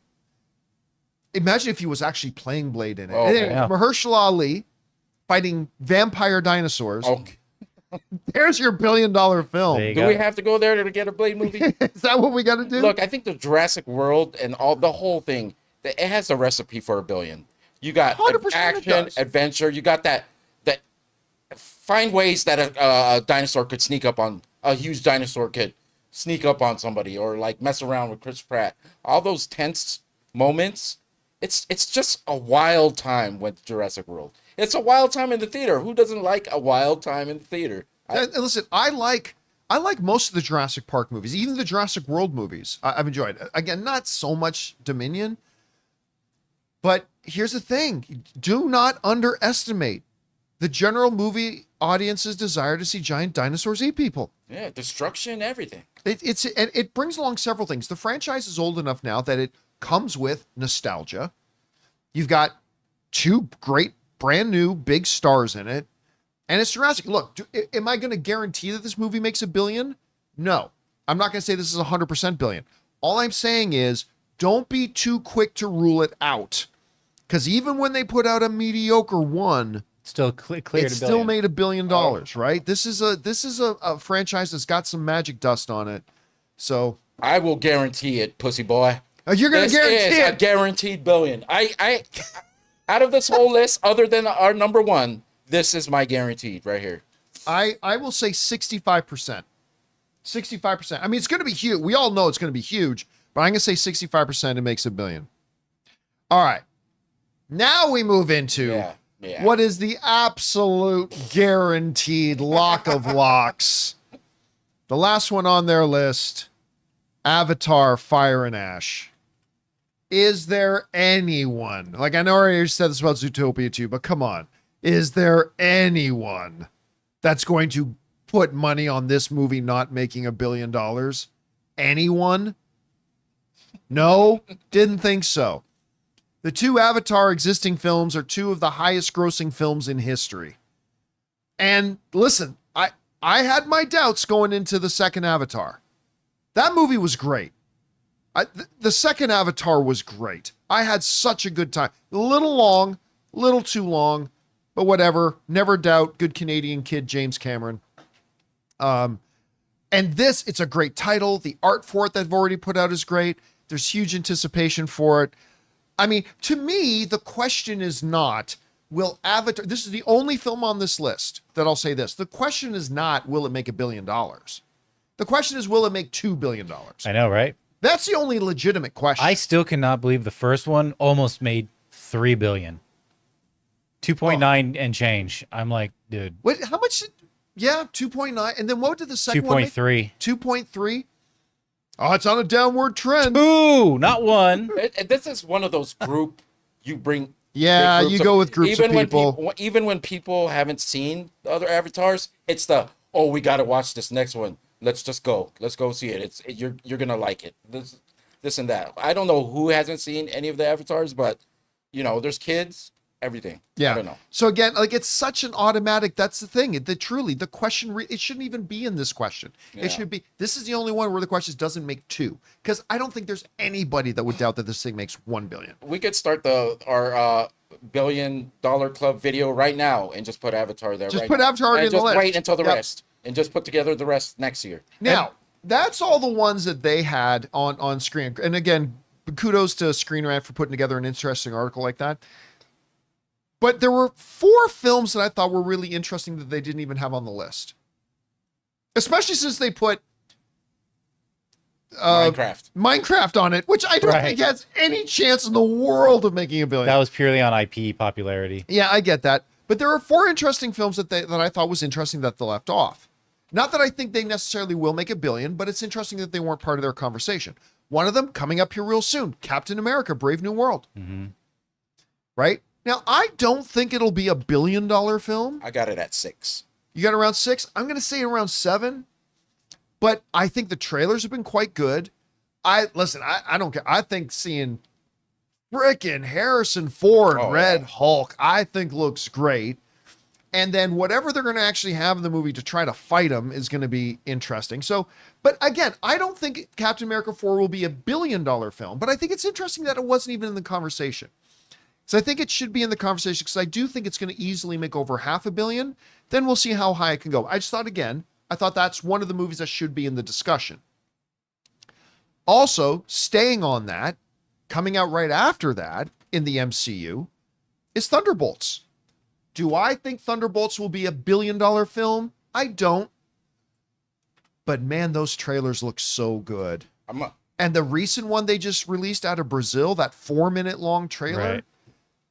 Imagine if he was actually playing Blade in it. Oh, Yeah. Mahershala Ali fighting vampire dinosaurs. Okay. There's your $1 billion film. There you Do go. we have to go there to get a Blade movie? Is that what we got to do? Look, I think the Jurassic World and the whole thing, it has a recipe for $1 billion. You got 100% it action, does. adventure. You got that find ways that a dinosaur could sneak up on a huge dinosaur could sneak up on somebody or like mess around with Chris Pratt. All those tense moments. It's just a wild time with Jurassic World. It's a wild time in the theater. Who doesn't like a wild time in the theater? And listen, I like most of the Jurassic Park movies, even the Jurassic World movies. I've enjoyed. Again, not so much Dominion, but here's the thing: do not underestimate the general movie audience's desire to see giant dinosaurs eat people. Yeah, destruction, everything. It brings along several things. The franchise is old enough now that it comes with nostalgia. You've got two great, brand new, big stars in it. And it's Jurassic. Look, am I going to guarantee that this movie makes $1 billion? No. I'm not going to say this is 100% billion. All I'm saying is don't be too quick to rule it out. Because even when they put out a mediocre one, Still clear it still made $1 billion, right? This is a franchise that's got some magic dust on it. So I will guarantee it, pussy boy. you're going to guarantee is a it. guaranteed $1 billion. I out of this whole list, other than our number one, this is my guaranteed right here. I will say 65%. 65%. I mean, it's going to be huge. We all know it's going to be huge, but I'm going to say 65% it makes $1 billion. All right. Now we move into what is the absolute guaranteed lock of locks. The last one on their list, Avatar, Fire and Ash. Is there anyone, like I know I already said this about Zootopia too, but come on. Is there anyone that's going to put money on this movie not making $1 billion? Anyone? No, didn't think so. The two Avatar existing films are two of the highest grossing films in history. And listen, I had my doubts going into the second Avatar. That movie was great. The second Avatar was great. I had such a good time. A little long, little too long, but whatever. Never doubt good Canadian kid James Cameron. And this, it's a great title. The art for it that they've already put out is great. There's huge anticipation for it. I mean, to me, the question is not, will Avatar, this is the only film on this list that I'll say this. The question is not, will it make $1 billion? The question is, will it make $2 billion? I know, right? That's the only legitimate question. I still cannot believe the first one almost made $3 billion. 2.9 and change. I'm like, dude. Wait, how much? 2.9. And then what did the second one make? 2.3. 2.3? Oh, it's on a downward trend. 2, not 1. This is one of those group you bring. Yeah, big you groups go with groups of people. Even when people haven't seen the other avatars, it's we got to watch this next one. Let's just go. Let's go see it. You're gonna like it. This and that. I don't know who hasn't seen any of the avatars, but there's kids. Everything. Yeah. I don't know. So again, like it's such an automatic. That's the thing. The question. It shouldn't even be in this question. Yeah. It should be. This is the only one where the question doesn't make 2, because I don't think there's anybody that would doubt that this thing makes $1 billion. We could start our $1 billion club video right now and just put Avatar there. Just right put now. Avatar and in the just list. wait until the Yep. rest, and just put together the rest next year. Now, that's all the ones that they had on screen. And again, kudos to Screen Rant for putting together an interesting article like that. But there were 4 films that I thought were really interesting that they didn't even have on the list. Especially since they put Minecraft on it, which I don't think has any chance in the world of making $1 billion. That was purely on IP popularity. Yeah, I get that. But there are 4 interesting films that I thought was interesting that they left off. Not that I think they necessarily will make $1 billion, but it's interesting that they weren't part of their conversation. One of them coming up here real soon, Captain America: Brave New World. Mm-hmm. Right? Now, I don't think it'll be $1 billion film. I got it at 6. You got around 6? I'm going to say around 7. But I think the trailers have been quite good. I don't care. I think seeing frickin' Harrison Ford, Red Hulk, I think looks great. And then whatever they're going to actually have in the movie to try to fight him is going to be interesting. So, but again, I don't think Captain America 4 will be $1 billion film, but I think it's interesting that it wasn't even in the conversation. So I think it should be in the conversation because I do think it's going to easily make over $500 million. Then we'll see how high it can go. I thought that's one of the movies that should be in the discussion. Also, staying on that, coming out right after that in the MCU is Thunderbolts. Do I think Thunderbolts will be $1 billion film? I don't. But man, those trailers look so good. And the recent one they just released out of Brazil, that 4-minute long trailer,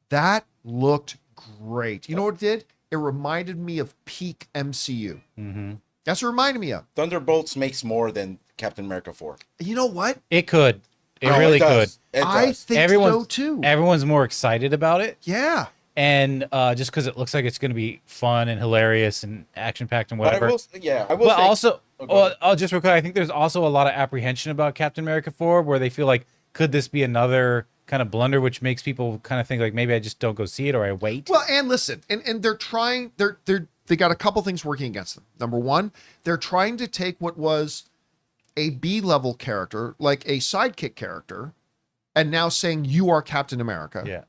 that looked great. You know what it did? It reminded me of peak MCU. Mm-hmm. That's what it reminded me of. Thunderbolts makes more than Captain America 4. You know what? It could. It really could. I think so too. Everyone's more excited about it. Yeah. And just because it looks like it's going to be fun and hilarious and action-packed and whatever. I will. But also, I'll just real quick, I think there's also a lot of apprehension about Captain America 4 where they feel like, could this be another kind of blunder, which makes people kind of think like maybe I just don't go see it or I wait. Well, and listen, and they're trying, they got a couple things working against them. Number one, they're trying to take what was a B-level character, like a sidekick character, and now saying you are Captain America. Yeah.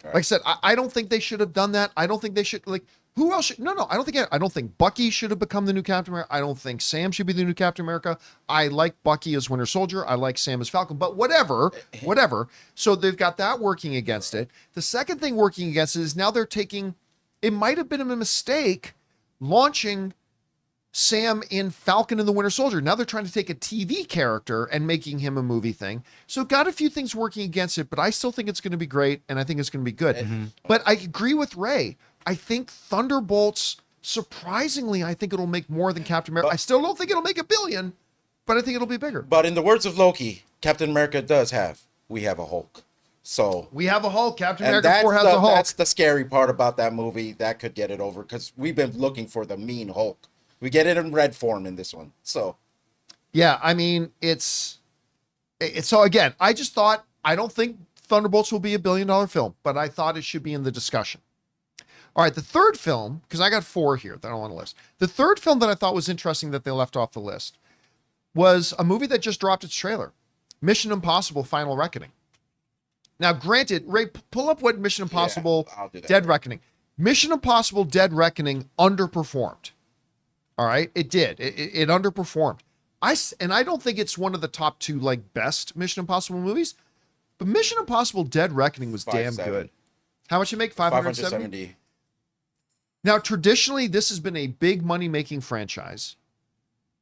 Like I said, I don't think they should have done that. I don't think they should, like, who else should, I don't think Bucky should have become the new Captain America. I don't think Sam should be the new Captain America. I like Bucky as Winter Soldier. I like Sam as Falcon, but whatever. So they've got that working against it. The second thing working against it is now they're taking, it might have been a mistake launching Sam in Falcon and the Winter Soldier. Now they're trying to take a TV character and making him a movie thing. So got a few things working against it, but I still think it's going to be great, and I think it's going to be good. Mm-hmm. But I agree with Ray. I think Thunderbolts, surprisingly, I think it'll make more than Captain America. I still don't think it'll make $1 billion, but I think it'll be bigger. But in the words of Loki, Captain America we have a Hulk. So we have a Hulk. Captain America 4 has a Hulk. That's the scary part about that movie. That could get it over because we've been looking for the mean Hulk. We get it in red form in this one. So, yeah, I mean, it's so again, I don't think Thunderbolts will be $1 billion film, but I thought it should be in the discussion. All right, the third film, because I got 4 here that I want to list. The third film that I thought was interesting that they left off the list was a movie that just dropped its trailer, Mission Impossible: Final Reckoning. Now, granted, Ray, pull up what Mission Impossible Dead Reckoning. Mission Impossible Dead Reckoning underperformed. All right, it did. It underperformed. I don't think it's one of the top 2 like best Mission Impossible movies, but Mission Impossible Dead Reckoning was damn good. How much did it make? 570. Now, traditionally, this has been a big money-making franchise.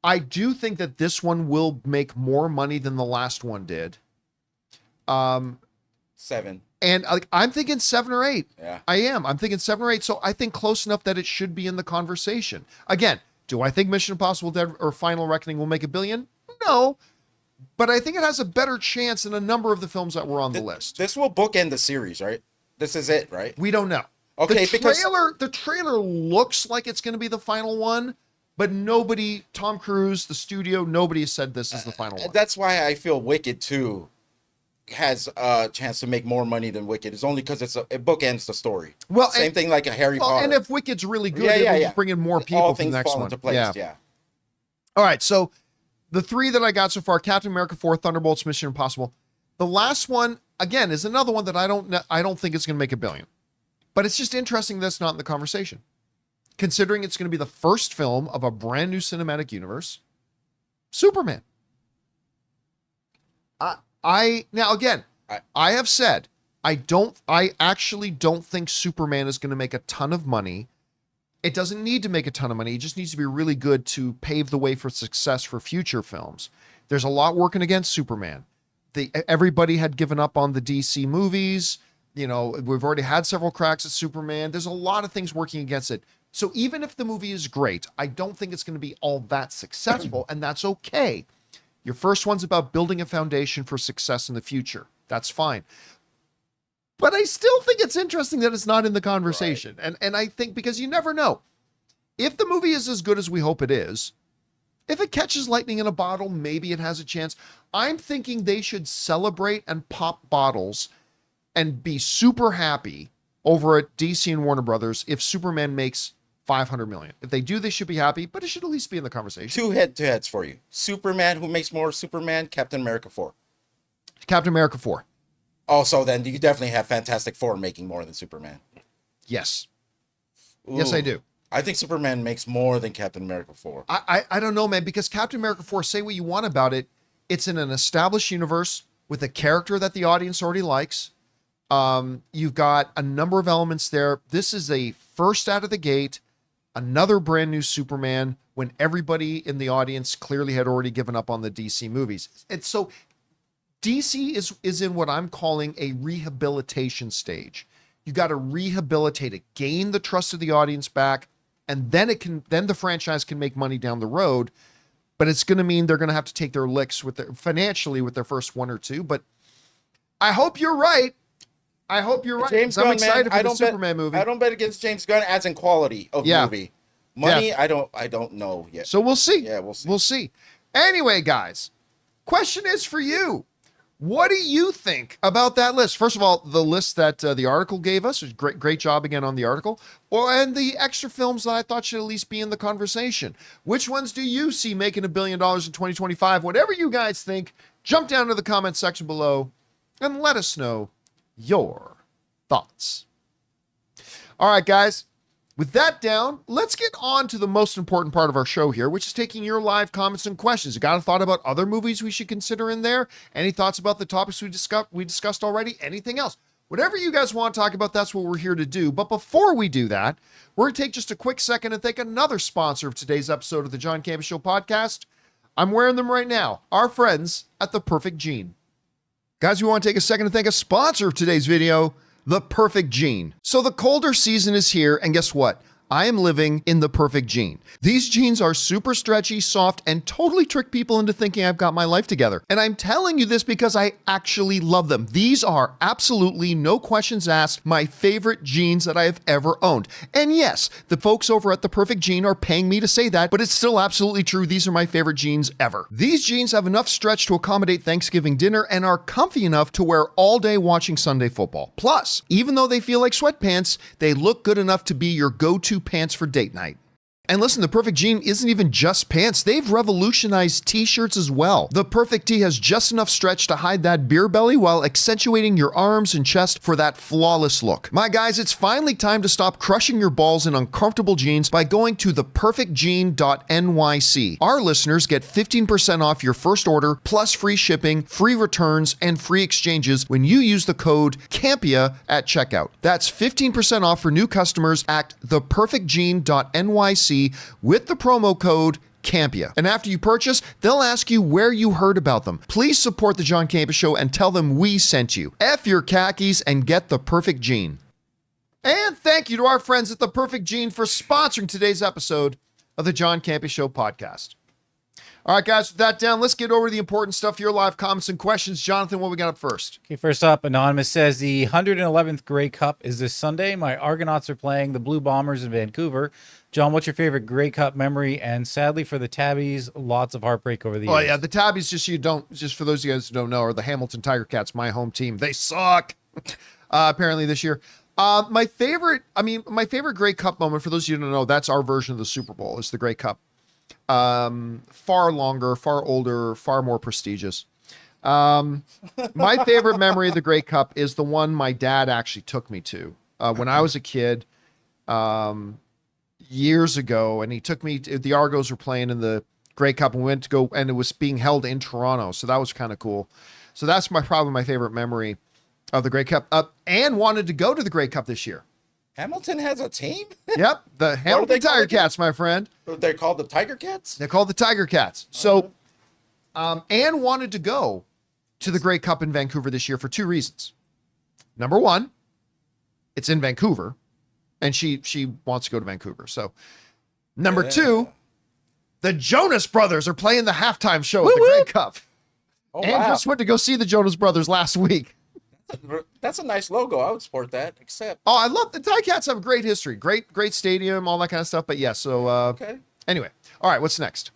I do think that this one will make more money than the last one did. 7. And I'm thinking 7 or 8. Yeah, I am. I'm thinking 7 or 8. So I think close enough that it should be in the conversation. Again, do I think Mission Impossible Dead or Final Reckoning will make $1 billion? No, but I think it has a better chance than a number of the films that were on the list. This will bookend the series, right? This is it, right? We don't know. Okay, the trailer looks like it's going to be the final one, but nobody, Tom Cruise, the studio, nobody has said this is the final one. That's why I feel Wicked 2 has a chance to make more money than Wicked. It's only because it bookends the story. Well, same thing like a Harry Potter. And if Wicked's really good, it will bring in more people for the next one. Into place, yeah. All right, so the 3 that I got so far: Captain America 4, Thunderbolts, Mission Impossible. The last one, again, is another one that I don't think it's going to make $1 billion. But it's just interesting that it's not in the conversation, considering it's going to be the first film of a brand new cinematic universe, Superman. I have said, I actually don't think Superman is going to make a ton of money. It doesn't need to make a ton of money. It just needs to be really good to pave the way for success for future films. There's a lot working against Superman. Everybody had given up on the DC movies. You know, we've already had several cracks at Superman. There's a lot of things working against it. So even if the movie is great, I don't think it's going to be all that successful, and that's okay. Your first one's about building a foundation for success in the future. That's fine. But I still think it's interesting that it's not in the conversation. Right. And I think because you never know. If the movie is as good as we hope it is, if it catches lightning in a bottle, maybe it has a chance. I'm thinking they should celebrate and pop bottles and be super happy over at DC and Warner Brothers if Superman makes $500 million. If they do, they should be happy, but it should at least be in the conversation. 2 head-to-heads for you. Superman, who makes more? Superman, Captain America 4. Captain America 4. Also, then you definitely have Fantastic Four making more than Superman. Yes. Ooh. Yes, I do. I think Superman makes more than Captain America 4. I don't know, man, because Captain America 4, say what you want about it, it's in an established universe with a character that the audience already likes. You've got a number of elements there. This is a first out of the gate, another brand new Superman when everybody in the audience clearly had already given up on the DC movies. And so DC is in what I'm calling a rehabilitation stage. You got to rehabilitate it, gain the trust of the audience back, and then the franchise can make money down the road. But it's going to mean they're going to have to take their licks financially with their first 1 or 2. But I hope you're right. I hope you're right. James Gunn, I'm excited man, for the Superman movie. I don't bet against James Gunn as in quality of movie. Money, I don't know yet. So we'll see. Yeah, we'll see. We'll see. Anyway, guys, question is for you. What do you think about that list? First of all, the list that the article gave us was great job again on the article, and the extra films that I thought should at least be in the conversation. Which ones do you see making $1 billion in 2025? Whatever you guys think, jump down to the comment section below and let us know your thoughts. All right, guys. With that down, let's get on to the most important part of our show here, which is taking your live comments and questions. You got a thought about other movies we should consider in there? Any thoughts about the topics we discussed already? Anything else? Whatever you guys want to talk about, that's what we're here to do. But before we do that, we're going to take just a quick second and thank another sponsor of today's episode of the John Campea Show podcast. I'm wearing them right now. Our friends at The Perfect Jean. Guys, we want to take a second to thank a sponsor of today's video, The Perfect Jean. So the colder season is here, and guess what? I am living in the perfect jean. These jeans are super stretchy, soft, and totally trick people into thinking I've got my life together. And I'm telling you this because I actually love them. These are absolutely, no questions asked, my favorite jeans that I have ever owned. And yes, the folks over at The Perfect Jean are paying me to say that, but it's still absolutely true. These are my favorite jeans ever. These jeans have enough stretch to accommodate Thanksgiving dinner and are comfy enough to wear all day watching Sunday football. Plus, even though they feel like sweatpants, they look good enough to be your go-to pants for date night. And listen, the Perfect Jean isn't even just pants. They've revolutionized t-shirts as well. The Perfect Tee has just enough stretch to hide that beer belly while accentuating your arms and chest for that flawless look. My guys, it's finally time to stop crushing your balls in uncomfortable jeans by going to theperfectjean.nyc. Our listeners get 15% off your first order, plus free shipping, free returns, and free exchanges when you use the code CAMPEA at checkout. That's 15% off for new customers at theperfectjean.nyc with the promo code Campea. And after you purchase, they'll ask you where you heard about them. Please support the John Campea Show and tell them we sent you. F your khakis and get the perfect jean. And thank you to our friends at The Perfect Jean for sponsoring today's episode of the John Campea Show podcast. All right, guys, with that down, let's get over to the important stuff, your live comments and questions. Jonathan, what we got up first? Okay, first up, Anonymous says the 111th Grey Cup is this Sunday. My Argonauts are playing the Blue Bombers in Vancouver. John, what's your favorite Grey Cup memory? And sadly for the Tabbies, lots of heartbeat over the years. Oh, yeah, the Tabbies, just for those of you guys who don't know, are the Hamilton Tiger Cats, my home team. They suck, apparently this year. My favorite Grey Cup moment, for those of you who don't know, that's our version of the Super Bowl. It's the Grey Cup. Far longer, far older, far more prestigious. My favorite memory of the Grey Cup is the one my dad actually took me to when I was a kid years ago, and he took me to, the Argos were playing in the Grey Cup, and we went to go, and it was being held in Toronto, so that was kind of cool. So that's probably my favorite memory of the Grey Cup. Anne wanted to go to the Grey Cup this year. Hamilton has a team? Yep, the Hamilton Tiger Cats, my friend. They're called the Tiger Cats? They're called the Tiger Cats. So Anne wanted to go to the Grey Cup in Vancouver this year for 2 reasons. Number one, it's in Vancouver, and she wants to go to Vancouver. So number 2, the Jonas Brothers are playing the halftime show at the Grey Cup. Oh, Anne wow. just went to go see the Jonas Brothers last week. That's a nice logo. I would support that. Except, Oh, I love the Ticats have a great history, great stadium, all that kind of stuff. But yeah, so okay. anyway, all right, what's next?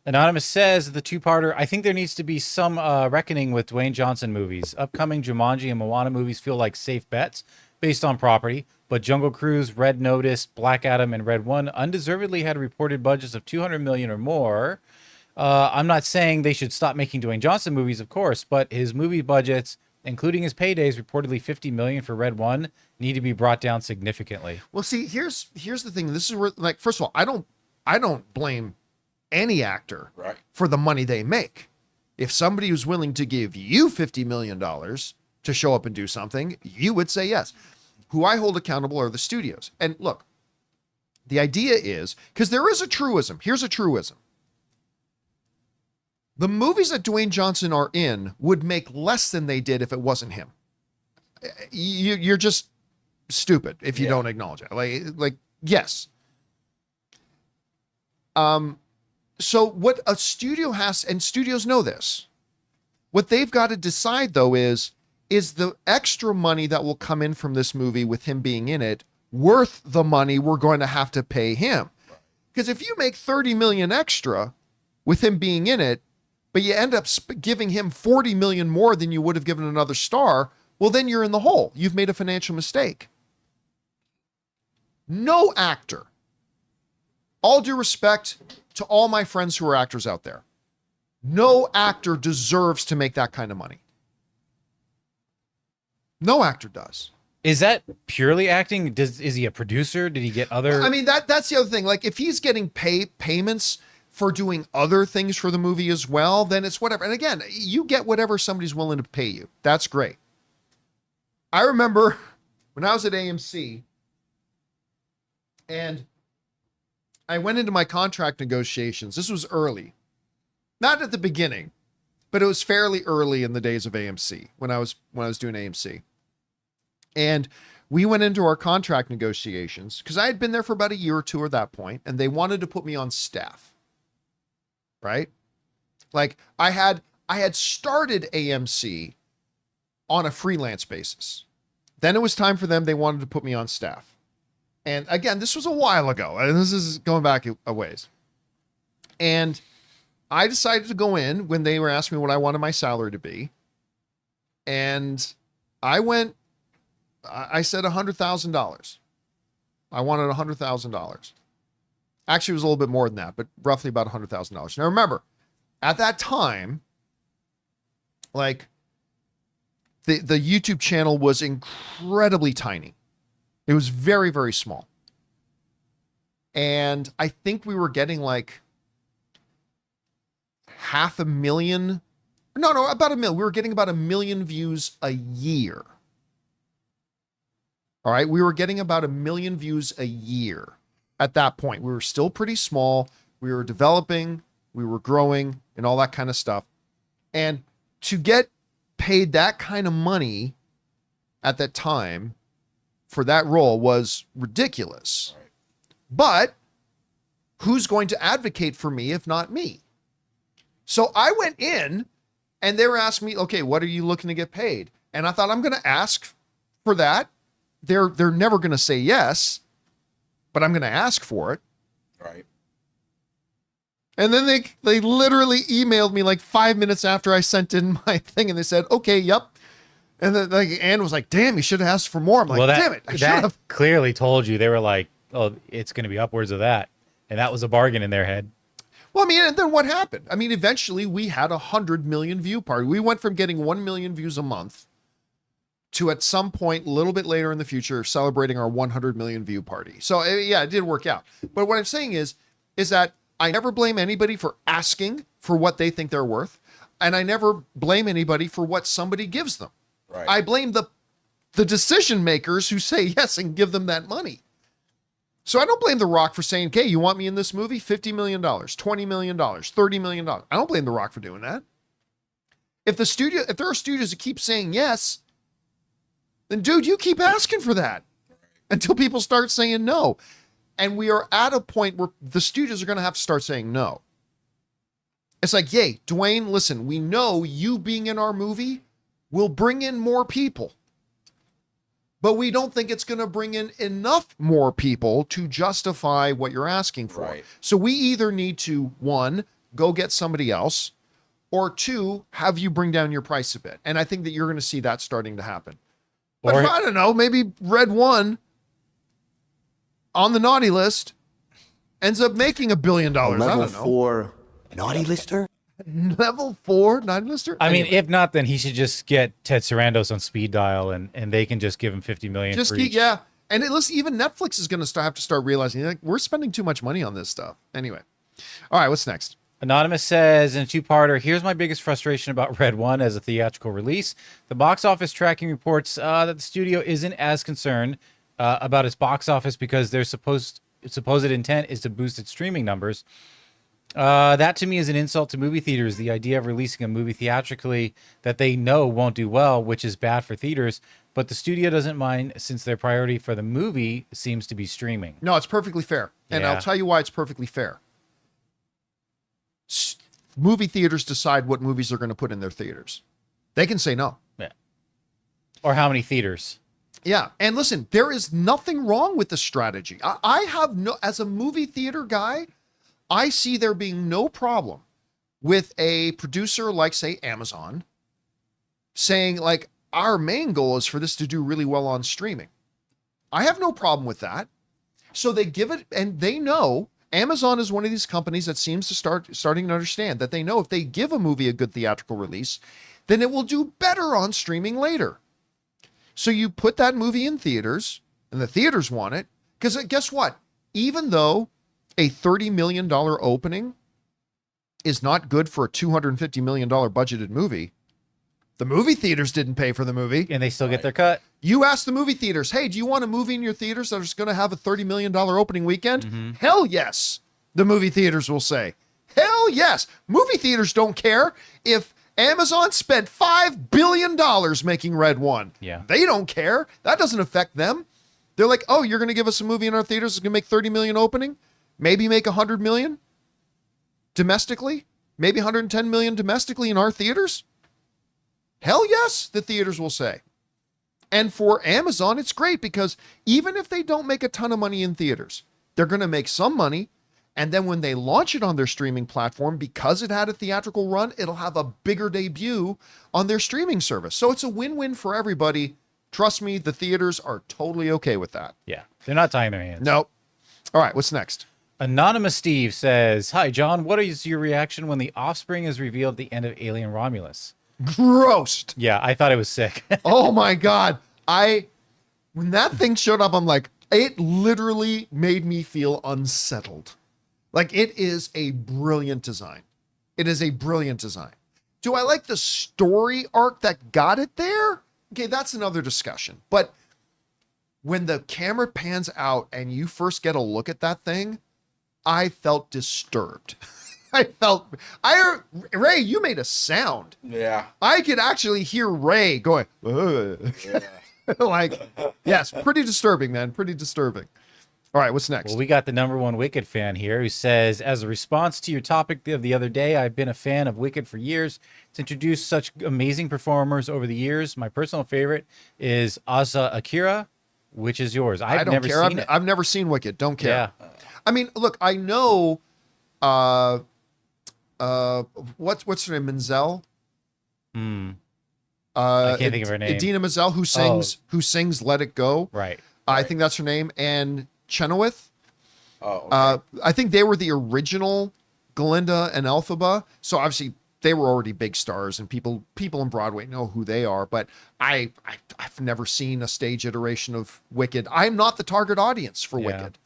Anonymous says the two-parter. I think there needs to be some reckoning with Dwayne Johnson movies. Upcoming Jumanji and Moana movies feel like safe bets based on property, but Jungle Cruise, Red Notice, Black Adam, and Red One undeservedly had reported budgets of $200 million or more. I'm not saying they should stop making Dwayne Johnson movies, of course, but his movie budgets, including his paydays, reportedly $50 million for Red One, need to be brought down significantly. Well, see, here's the thing. This is where, like, first of all, I don't blame any actor Right. for the money they make. If somebody was willing to give you $50 million to show up and do something, you would say yes. Who I hold accountable are the studios. And look, the idea is, because there is a truism. Here's a truism. The movies that Dwayne Johnson are in would make less than they did if it wasn't him. You're just stupid if you don't acknowledge it. Like yes. So what a studio has, and studios know this, what they've got to decide though is the extra money that will come in from this movie with him being in it worth the money we're going to have to pay him? Because if you make 30 million extra with him being in it, but you end up giving him 40 million more than you would have given another star, well, then you're in the hole. You've made a financial mistake. No actor, all due respect to all my friends who are actors out there, no actor deserves to make that kind of money. No actor does. Is that purely acting? Is he a producer? Did he get other? I mean, that's the other thing. Like, if he's getting payments for doing other things for the movie as well, then it's whatever. And again, you get whatever somebody's willing to pay you. That's great. I remember when I was at AMC and I went into my contract negotiations. This was early, not at the beginning, but it was fairly early in the days of AMC when I was doing AMC. And we went into our contract negotiations because I had been there for about a year or two at that point, and they wanted to put me on staff. Right? Like I had started AMC on a freelance basis. Then it was time for them. They wanted to put me on staff. And again, this was a while ago. And this is going back a ways. And I decided to go in when they were asking me what I wanted my salary to be. And I said $100,000. I wanted $100,000. Actually, it was a little bit more than that, but roughly about $100,000. Now, remember, at that time, like the YouTube channel was incredibly tiny. It was very, very small. And I think we were getting like 500,000. No, about 1 million. We were getting about 1 million views a year. All right. We were getting about 1 million views a year. At that point, we were still pretty small. We were developing, we were growing, and all that kind of stuff. And to get paid that kind of money at that time for that role was ridiculous. Right. But who's going to advocate for me if not me? So I went in and they were asking me, okay, what are you looking to get paid? And I thought, I'm going to ask for that. They're never going to say yes, but I'm going to ask for it. Right. And then they literally emailed me like 5 minutes after I sent in my thing, and they said, okay, yep. And then like Ann was like, damn, you should have asked for more. I'm like, damn it. I should that have. clearly told you. They were like, oh, it's going to be upwards of that. And that was a bargain in their head. Well, I mean, and then what happened? I mean, eventually we had 100 million view party. We went from getting 1 million views a month to at some point, a little bit later in the future, celebrating our 100 million view party. So yeah, it did work out. But what I'm saying is that I never blame anybody for asking for what they think they're worth. And I never blame anybody for what somebody gives them. Right. I blame the decision makers who say yes and give them that money. So I don't blame The Rock for saying, okay, you want me in this movie? $50 million, $20 million, $30 million. I don't blame The Rock for doing that. If there are studios that keep saying yes, then dude, you keep asking for that until people start saying no. And we are at a point where the studios are going to have to start saying no. It's like, yay, Dwayne, listen, we know you being in our movie will bring in more people. but we don't think it's going to bring in enough more people to justify what you're asking for. Right. So we either need to, one, go get somebody else, or two, have you bring down your price a bit. And I think that you're going to see that starting to happen. But Or- I don't know, maybe Red One on the naughty list ends up making $1 billion. I Level don't know. 4 naughty lister? Level 4 naughty lister? I mean, Anyway, if not, then he should just get Ted Sarandos on speed dial, and they can just give him $50 million just for keep, each. yeah. And listen, even Netflix is going to have to start realizing, like, we're spending too much money on this stuff. Anyway. All right, what's next? Anonymous says in a two-parter, here's my biggest frustration about Red One as a theatrical release. The box office tracking reports that the studio isn't as concerned about its box office because their supposed intent is to boost its streaming numbers. That to me is an insult to movie theaters. The idea of releasing a movie theatrically that they know won't do well, which is bad for theaters, but the studio doesn't mind since their priority for the movie seems to be streaming. No, it's perfectly fair. And Yeah. I'll tell you why it's perfectly fair. Movie theaters decide what movies they're going to put in their theaters. They can say no. Yeah. Or how many theaters? Yeah. And listen, there is nothing wrong with the strategy. I have no, as a movie theater guy, I see there being no problem with a producer like, say, Amazon saying, like, our main goal is for this to do really well on streaming. I have no problem with that. So they give it, and they know Amazon is one of these companies that seems to starting to understand that they know if they give a movie a good theatrical release, then it will do better on streaming later. So you put that movie in theaters, and the theaters want it, because guess what? Even though a $30 million opening is not good for a $250 million budgeted movie, the movie theaters didn't pay for the movie. And they still get their cut. You ask the movie theaters, hey, do you want a movie in your theaters that is going to have a $30 million opening weekend? Hell yes, the movie theaters will say. Hell yes. Movie theaters don't care if Amazon spent $5 billion making Red One. Yeah. They don't care. That doesn't affect them. They're like, oh, you're going to give us a movie in our theaters that's going to make 30 million opening? Maybe make 100 million domestically? Maybe 110 million domestically in our theaters? Hell yes, the theaters will say. And for Amazon, it's great because even if they don't make a ton of money in theaters, they're going to make some money. And then when they launch it on their streaming platform, because it had a theatrical run, it'll have a bigger debut on their streaming service. So it's a win-win for everybody. Trust me, the theaters are totally okay with that. Yeah. They're not tying their hands. Nope. All right, what's next? Anonymous Steve says, hi, John. What is your reaction when the offspring is revealed at the end of Alien Romulus? Gross. Yeah, I thought it was sick. Oh my God. When that thing showed up, I'm like, it literally made me feel unsettled. Like, it is a brilliant design. It is a brilliant design. Do I like the story arc that got it there? Okay, that's another discussion. But when the camera pans out and you first get a look at that thing, I felt disturbed. Ray, you made a sound. Yeah. I could actually hear Ray going, "Ugh." Like, yes, pretty disturbing, man. Pretty disturbing. All right, what's next? Well, we got the #1 Wicked fan here who says, as a response to your topic of the other day, I've been a fan of Wicked for years. It's introduced such amazing performers over the years. My personal favorite is Asa Akira. Which is yours? I don't never care. seen it. I've never seen Wicked. Don't care. Yeah. I mean, look, I know, what's her name? Menzel? I can't think of her name. Idina Menzel, who sings Let It Go. Right. I think that's her name. And Chenoweth. Oh, okay. I think they were the original Glinda and Elphaba. So obviously they were already big stars, and people in Broadway know who they are. But I've never seen a stage iteration of Wicked. I'm not the target audience for Wicked.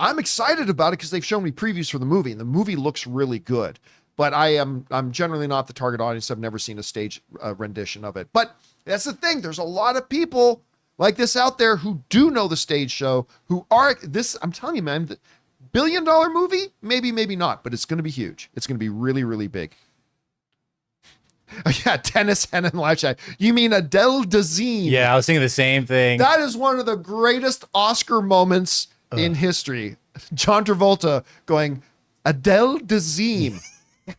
I'm excited about it because they've shown me previews for the movie, and the movie looks really good. But I'm generally not the target audience. I've never seen a stage rendition of it. But that's the thing. There's a lot of people like this out there who do know the stage show, who are this. I'm telling you, man, the $1 billion movie, maybe not, but it's going to be huge. It's going to be really, really big. Yeah, Dennis Hennon live chat. You mean Adele Dazeem? Yeah, I was thinking the same thing. That is one of the greatest Oscar moments in history. John Travolta going, Adele Dazeem. You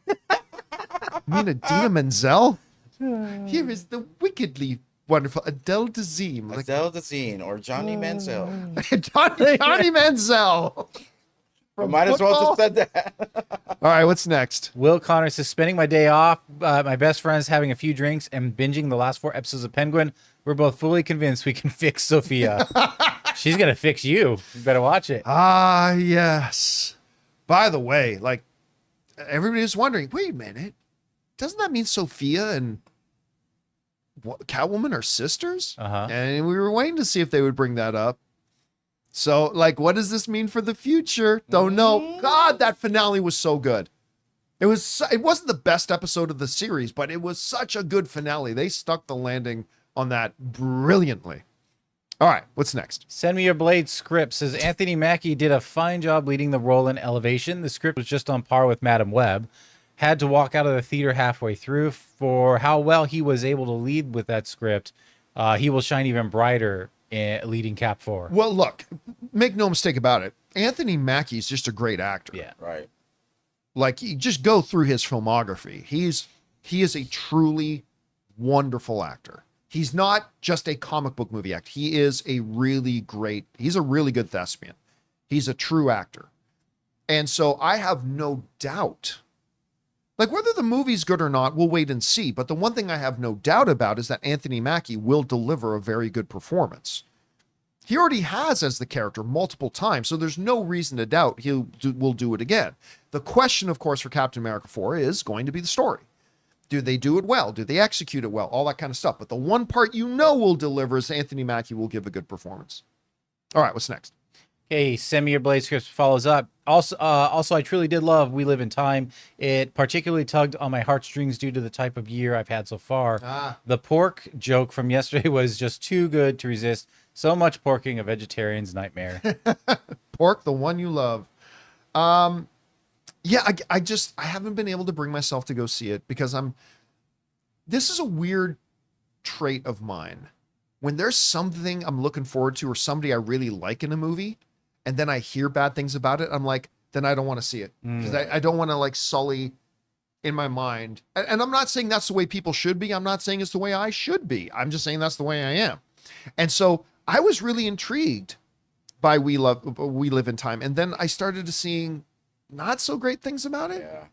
mean Idina Menzel? Here is the wickedly wonderful Adele Dazeem. Like, Adele Dazeem or Johnny Manziel. Johnny Manziel. I might as well just said that. All right, what's next? Will Connor says, spending my day off, my best friend's having a few drinks and binging the last 4 episodes of Penguin. We're both fully convinced we can fix Sophia. She's going to fix you. You better watch it. Ah, yes. By the way, like, everybody was wondering, wait a minute, doesn't that mean Sophia and Catwoman are sisters? Uh-huh. And we were waiting to see if they would bring that up. So, like, what does this mean for the future? Don't know. God, that finale was so good. It wasn't the best episode of the series, but it was such a good finale. They stuck the landing on that brilliantly. All right, what's next? Send Me Your Blade script says, Anthony Mackie did a fine job leading the role in Elevation. The script was just on par with Madam Web. Had to walk out of the theater halfway through. For how well he was able to lead with that script, he will shine even brighter leading Cap 4. Well, look, make no mistake about it. Anthony Mackie is just a great actor. Yeah. Right. Like, you just go through his filmography. He is a truly wonderful actor. He's not just a comic book movie actor. He's a really good thespian. He's a true actor. And so I have no doubt, like, whether the movie's good or not, we'll wait and see. But the one thing I have no doubt about is that Anthony Mackie will deliver a very good performance. He already has as the character multiple times, so there's no reason to doubt will do it again. The question, of course, for Captain America 4 is going to be the story. Do they do it well? Do they execute it well? All that kind of stuff. But the one part will deliver is Anthony Mackie will give a good performance. All right, what's next? Okay, Send Me Your Blade script follows up. Also, I truly did love We Live in Time. It particularly tugged on my heartstrings due to the type of year I've had so far. The pork joke from yesterday was just too good to resist. So much porking, a vegetarian's nightmare. Pork, the one you love. Yeah, I haven't been able to bring myself to go see it because this is a weird trait of mine. When there's something I'm looking forward to or somebody I really like in a movie, and then I hear bad things about it, I'm like, then I don't want to see it. Because I don't want to, like, sully in my mind. And I'm not saying that's the way people should be. I'm not saying it's the way I should be. I'm just saying that's the way I am. And so I was really intrigued by We Live in Time. And then I started to seeing not so great things about it. Yeah.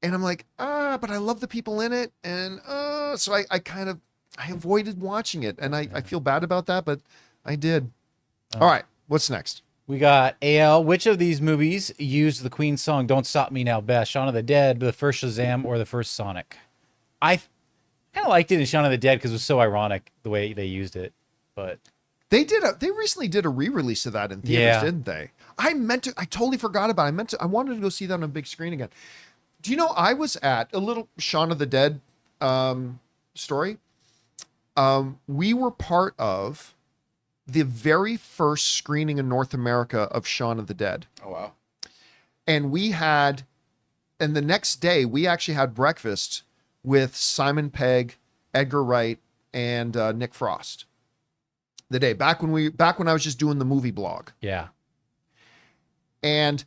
And I'm like, but I love the people in it. And so I avoided watching it. And I feel bad about that, but I did. All right, what's next? We got AL. Which of these movies used the Queen song Don't Stop Me Now best? Shaun of the Dead, the first Shazam, or the first Sonic? I kind of liked it in Shaun of the Dead because it was so ironic the way they used it. But they recently did a re-release of that in theaters, didn't they? I totally forgot about it. I wanted to go see that on a big screen again. Do you know, I was at a little Shaun of the Dead story. We were part of the very first screening in North America of Shaun of the Dead. Oh, wow. And the next day, we actually had breakfast with Simon Pegg, Edgar Wright, and Nick Frost. The day back when I was just doing the movie blog. yeah. And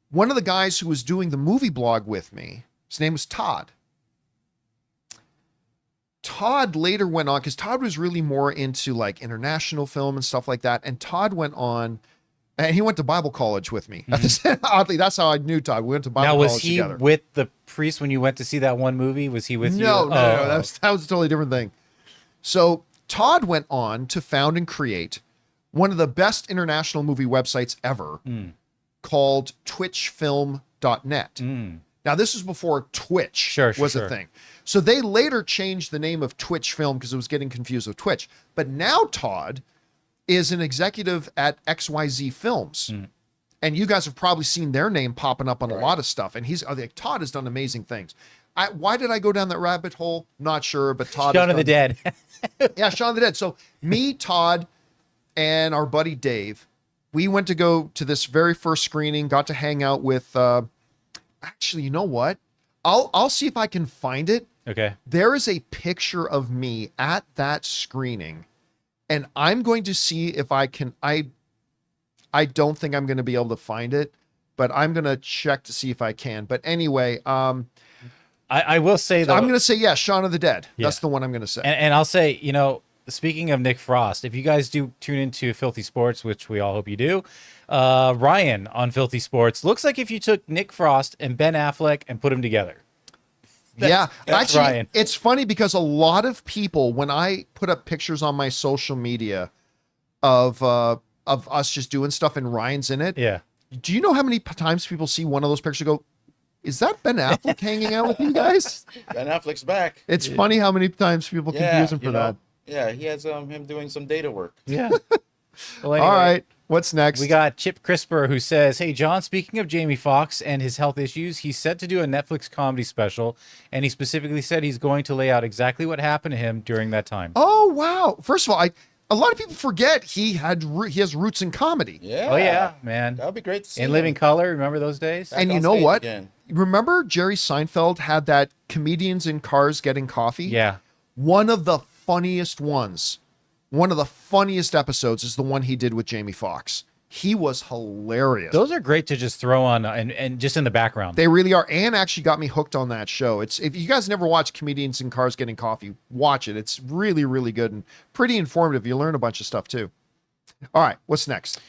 one of the guys who was doing the movie blog with me, his name was Todd. Todd later went on, because Todd was really more into, like, international film and stuff like that. And Todd went on, and he went to Bible college with me. Oddly, that's how I knew Todd. We went to Bible college together. Now, was he with the priest when you went to see that one movie? Was he with you? No. That was a totally different thing. So Todd went on to found and create one of the best international movie websites ever called twitchfilm.net. Now, this was before Twitch was a thing. So they later changed the name of Twitch Film because it was getting confused with Twitch. But now Todd is an executive at XYZ Films. And you guys have probably seen their name popping up on a lot of stuff. And Todd has done amazing things. Why did I go down that rabbit hole? Not sure, but Todd. Shaun of the Dead. Yeah, Shaun of the Dead. So me, Todd, and our buddy Dave, we went to go to this very first screening, got to hang out with, actually, you know what? I'll see if I can find it. Okay. There is a picture of me at that screening, and I'm going to see if I can. I don't think I'm going to be able to find it, but I'm going to check to see if I can. But anyway, I will say, though, I'm going to say, Shaun of the Dead. That's the one I'm going to say. And I'll say, speaking of Nick Frost, if you guys do tune into Filthy Sports, which we all hope you do, Ryan on Filthy Sports looks like if you took Nick Frost and Ben Affleck and put them together. That's actually, Ryan. it's funny because a lot of people, when I put up pictures on my social media of us just doing stuff and Ryan's in it. Yeah. Do you know how many times people see one of those pictures and go, is that Ben Affleck hanging out with you guys? Ben Affleck's back. It's funny how many times people confuse him for you know, that. Yeah, he has him doing some data work. Yeah. Well, anyway, All right. What's next? we got Chip Crisper who says, "Hey John, speaking of Jamie Foxx and his health issues, he's set to do a Netflix comedy special, and he specifically said he's going to lay out exactly what happened to him during that time." Oh, wow. First of all, a lot of people forget he has roots in comedy. Yeah. Oh yeah, man. That would be great to see. In Living Color, remember those days? Back And you on know stage what? again. Remember Jerry Seinfeld had that comedians in cars getting coffee? Yeah. One of the funniest ones, one of the funniest episodes is the one he did with Jamie Foxx. He was hilarious. Those are great to just throw on and just in the background. They really are. Anne actually got me hooked on that show. It's, if you guys never watch Comedians in Cars Getting Coffee, watch it. It's really, really good and pretty informative. You learn a bunch of stuff too. All right, what's next?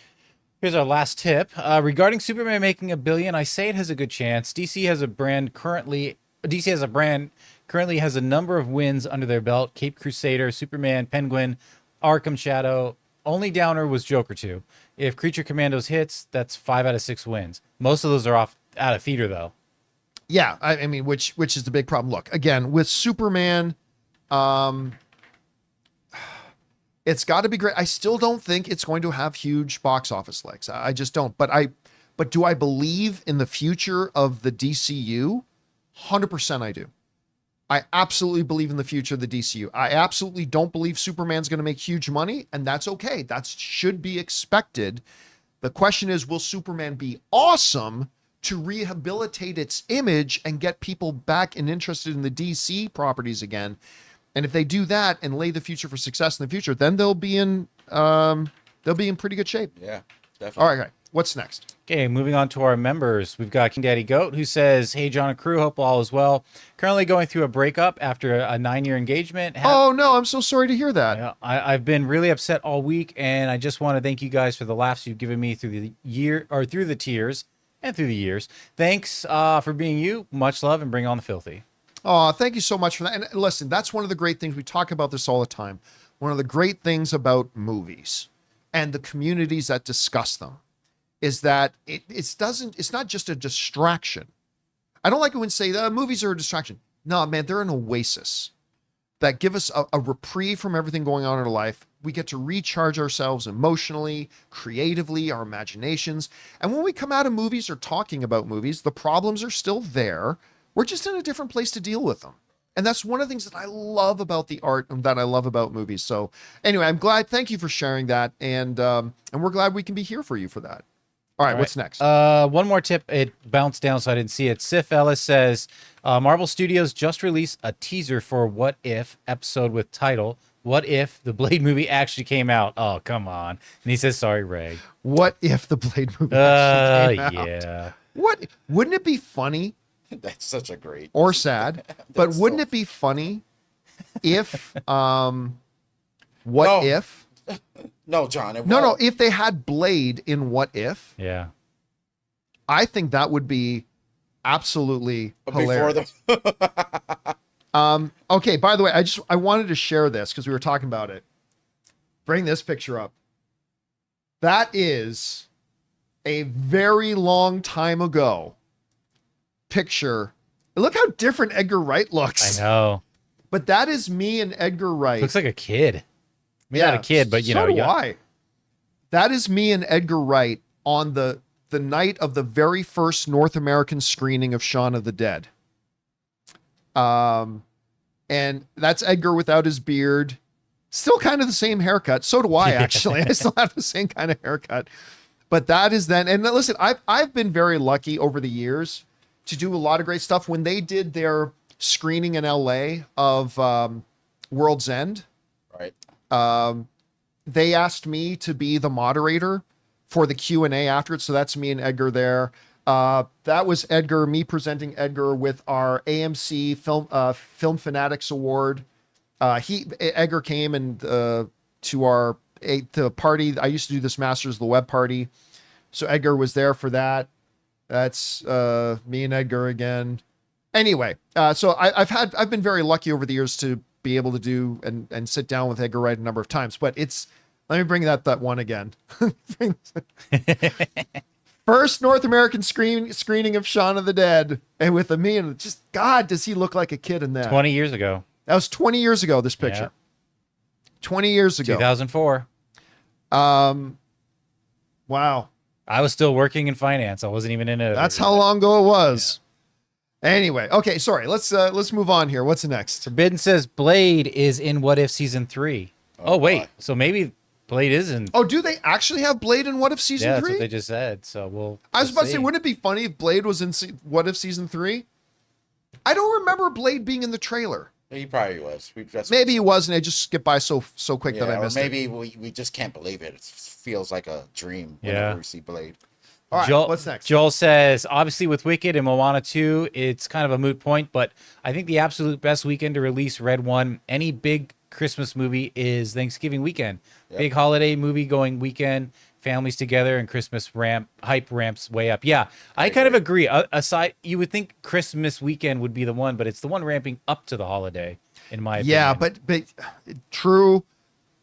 Here's our last tip. Regarding Superman making $1 billion, I say it has a good chance. DC has a brand currently has a number of wins under their belt. Cape Crusader, Superman, Penguin, Arkham Shadow. Only downer was Joker 2. If Creature Commandos hits, that's 5 out of 6 wins. Most of those are out of theater though. Yeah, I mean, which is the big problem. Look, again, with Superman, it's got to be great. I still don't think it's going to have huge box office legs. I just don't. But do I believe in the future of the DCU? 100% I do. I absolutely believe in the future of the DCU. I absolutely don't believe Superman's going to make huge money, and that's okay. That should be expected. The question is, will Superman be awesome to rehabilitate its image and get people back and interested in the DC properties again? And if they do that and lay the future for success in the future, then they'll be in pretty good shape. Yeah, definitely. All right. What's next? Okay, moving on to our members. We've got King Daddy Goat who says, "Hey John and crew, hope all is well. Currently going through a breakup after a 9-year engagement. Oh no, I'm so sorry to hear that. Yeah, I've been really upset all week, and I just want to thank you guys for the laughs you've given me through the year, or through the tears, and through the years. Thanks for being you. Much love, and bring on the filthy." Oh, thank you so much for that. And listen, that's one of the great things. We talk about this all the time. One of the great things about movies and the communities that discuss them is that it's not just a distraction. I don't like it when say movies are a distraction. No, man, they're an oasis that give us a reprieve from everything going on in our life. We get to recharge ourselves emotionally, creatively, our imaginations. And when we come out of movies or talking about movies, the problems are still there. We're just in a different place to deal with them. And that's one of the things that I love about the art and that I love about movies. So anyway, I'm glad. Thank you for sharing that. And we're glad we can be here for you for that. All right, what's next? One more tip. It bounced down, so I didn't see it. Sif Ellis says, Marvel Studios just released a teaser for What If episode with title, "What If the Blade movie actually came out?" Oh, come on. And he says, "Sorry, Ray." What if the Blade movie actually came out? Yeah. Wouldn't it be funny That's such a great. or sad? But wouldn't it be funny if No. if No, John. It no won't. if they had Blade in What If, Yeah. I think that would be absolutely Before hilarious. Okay, by the way, I wanted to share this because we were talking about it. Bring this picture up. That is a very long time ago picture. Look how different Edgar Wright looks. I know. But that is me and Edgar Wright. Looks like a kid. Maybe not a kid, but you so know. do I. That is me and Edgar Wright on the night of the very first North American screening of Shaun of the Dead. And that's Edgar without his beard. Still kind of the same haircut. So do I, actually. I still have the same kind of haircut. But that is then. And listen, I've been very lucky over the years to do a lot of great stuff. When they did their screening in LA of World's End, Right. they asked me to be the moderator for the Q&A after it. So that's me and Edgar there. That was me presenting Edgar with our AMC Film Fanatics Award Edgar came and to the party. I used to do this Masters of the Web party, so Edgar was there for that. That's me and Edgar again. Anyway, so I've been very lucky over the years to be able to do and sit down with Edgar Wright a number of times, but let me bring that one again. First North American screening of Shaun of the Dead, and with me, and just God, does he look like a kid in that? 20 years ago. That was 20 years ago. This picture, Yeah. 20 years ago, 2004. Wow, I was still working in finance. I wasn't even in it. that's how long ago it was. Anyway, okay, sorry. Let's move on here. What's next? Forbidden says Blade is in What If season 3. Oh wait, boy. so maybe Blade is in. Oh, do they actually have Blade in What If season Yeah, that's 3? what they just said. So I was about to see. say, wouldn't it be funny if Blade was in What If season 3? I don't remember Blade being in the trailer. He probably was. Maybe he was, and I just skipped by so quick that I or missed it. maybe we just can't believe it. It feels like a dream whenever Yeah. we see Blade. All right, what's next? Joel says, obviously with Wicked and Moana 2, it's kind of a moot point, but I think the absolute best weekend to release Red One, any big Christmas movie, is Thanksgiving weekend. Yep. Big holiday movie going weekend, families together, and Christmas hype ramps way up. Yeah, I kind of agree. Aside, you would think Christmas weekend would be the one, but it's the one ramping up to the holiday, in my opinion. Yeah, but true.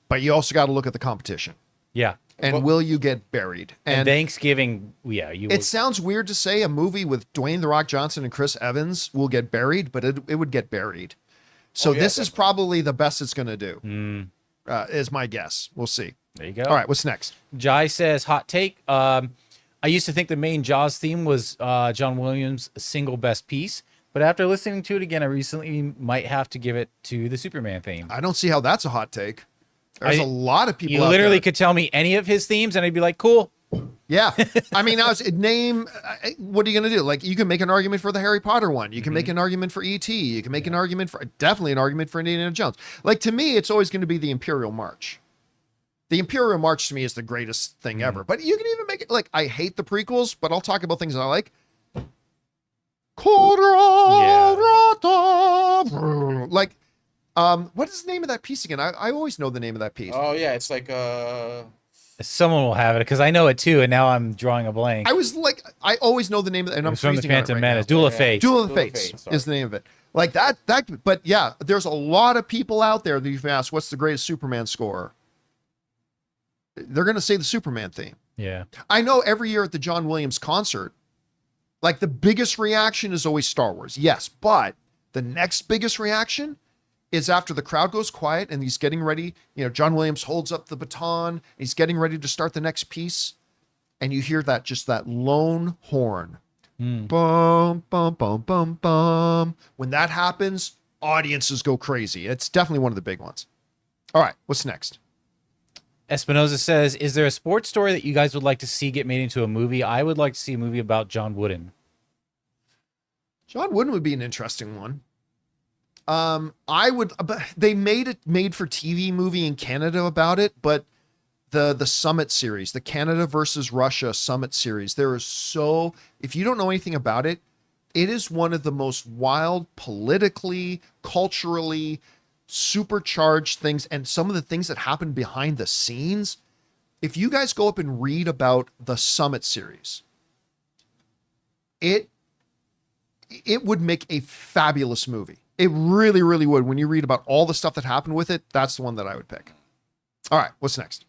But you also got to look at the competition. Yeah. And will you get buried? And Thanksgiving, yeah, you. It sounds weird to say a movie with Dwayne The Rock Johnson and Chris Evans will get buried, but it would get buried. So this is probably the best it's going to do. Is my guess. We'll see. There you go. All right, what's next? Jai says, hot take. I used to think the main Jaws theme was John Williams' single best piece, but after listening to it again, I recently might have to give it to the Superman theme. I don't see how that's a hot take. There's a lot of people. You out literally there. could tell me any of his themes, and I'd be like, cool. Yeah, I mean, name. What are you going to do? Like, you can make an argument for the Harry Potter one. You can make an argument for E.T. You can make an argument for definitely an argument for Indiana Jones. Like, to me, it's always going to be the Imperial March. The Imperial March to me is the greatest thing ever. But you can even make it like, I hate the prequels, but I'll talk about things that I like. Like, what is the name of that piece again? I always know the name of that piece. Oh yeah, it's like Someone will have it because I know it too, and now I'm drawing a blank. I always know the name of it, and I'm It's from the freezing on it Phantom right Menace, now. Duel of Fate. Duel of Duel of Fates Fate, sorry. is the name of it. Like that, but yeah, there's a lot of people out there that you've asked, what's the greatest Superman score? They're going to say the Superman theme. Yeah. I know every year at the John Williams concert, like the biggest reaction is always Star Wars. Yes, but the next biggest reaction is after the crowd goes quiet and he's getting ready. John Williams holds up the baton. He's getting ready to start the next piece. And you hear that lone horn. Bum, bum, bum, bum, bum. When that happens, audiences go crazy. It's definitely one of the big ones. All right, what's next? Espinoza says, is there a sports story that you guys would like to see get made into a movie? I would like to see a movie about John Wooden. John Wooden would be an interesting one. I would, but they made it made for TV movie in Canada about it, but the Summit series, the Canada versus Russia Summit series, if you don't know anything about it, it is one of the most wild, politically, culturally supercharged things, and some of the things that happen behind the scenes. If you guys go up and read about the Summit series, it would make a fabulous movie. It really, really would. When you read about all the stuff that happened with it, that's the one that I would pick. All right, what's next?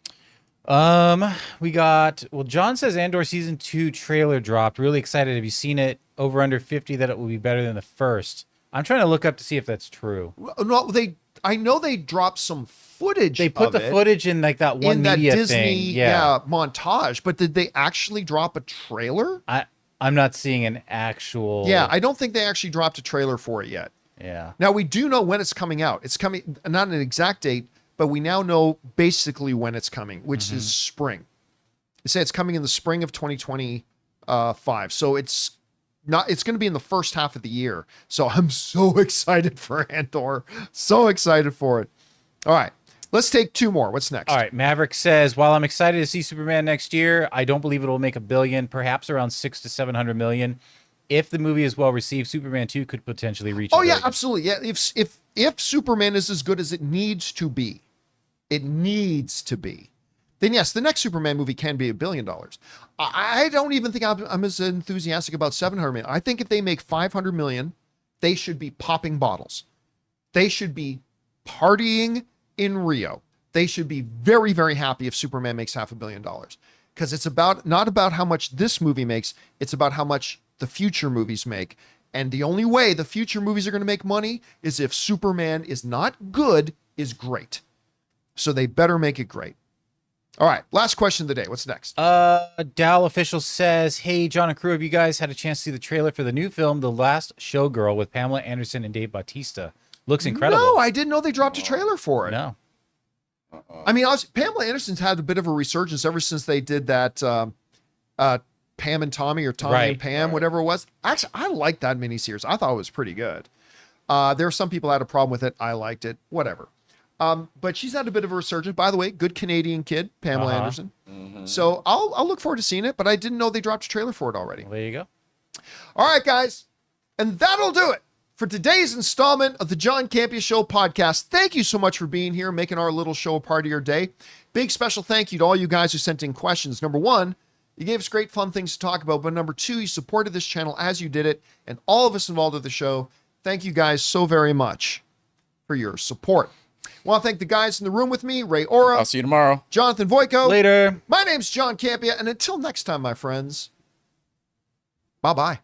We got, John says Andor season 2 trailer dropped. Really excited. Have you seen it? Over under 50 that it will be better than the first. I'm trying to look up to see if that's true. No, I know they dropped some footage. They put the footage in like that one in that media Disney thing. Yeah. montage, but did they actually drop a trailer? I'm not seeing an actual. Yeah, I don't think they actually dropped a trailer for it yet. Yeah. Now we do know when it's coming out. It's coming, not an exact date, but we now know basically when it's coming, which is spring. They say it's coming in the spring of 2025. So it's going to be in the first half of the year. So I'm so excited for Andor. So excited for it. All right. Let's take two more. What's next? All right. Maverick says, while I'm excited to see Superman next year, I don't believe it will make $1 billion, perhaps around 600 to 700 million. If the movie is well received, Superman 2 could potentially reach. Oh $1 yeah, billion. absolutely. Yeah, if Superman is as good as it needs to be, then yes, the next Superman movie can be $1 billion. I don't even think I'm as enthusiastic about 700 million. I think if they make 500 million, they should be popping bottles. They should be partying in Rio. They should be very, very happy if Superman makes $500 million, because it's not about how much this movie makes. It's about how much the future movies make. And the only way the future movies are going to make money is if Superman is not good, is great. So they better make it great. All right, last question of the day. What's next? Dal official says, "Hey, John and crew, have you guys had a chance to see the trailer for the new film, The Last Showgirl, with Pamela Anderson and Dave Bautista? Looks incredible." No, I didn't know they dropped a trailer for it. No. I mean, Pamela Anderson's had a bit of a resurgence ever since they did that Pam and Tommy, or Tommy and Pam, whatever it was. Actually, I liked that miniseries. I thought it was pretty good. There are some people that had a problem with it. I liked it. Whatever. But she's had a bit of a resurgence. By the way, good Canadian kid, Pamela Anderson. So I'll look forward to seeing it, but I didn't know they dropped a trailer for it already. Well, there you go. All right, guys. And that'll do it for today's installment of the John Campea Show podcast. Thank you so much for being here, making our little show a part of your day. Big special thank you to all you guys who sent in questions. Number one, you gave us great fun things to talk about. But number two, you supported this channel as you did it. And all of us involved with the show, thank you guys so very much for your support. I want to thank the guys in the room with me, Ray Ora. I'll see you tomorrow. Jonathan Voiko. Later. My name's John Campea. And until next time, my friends, bye-bye.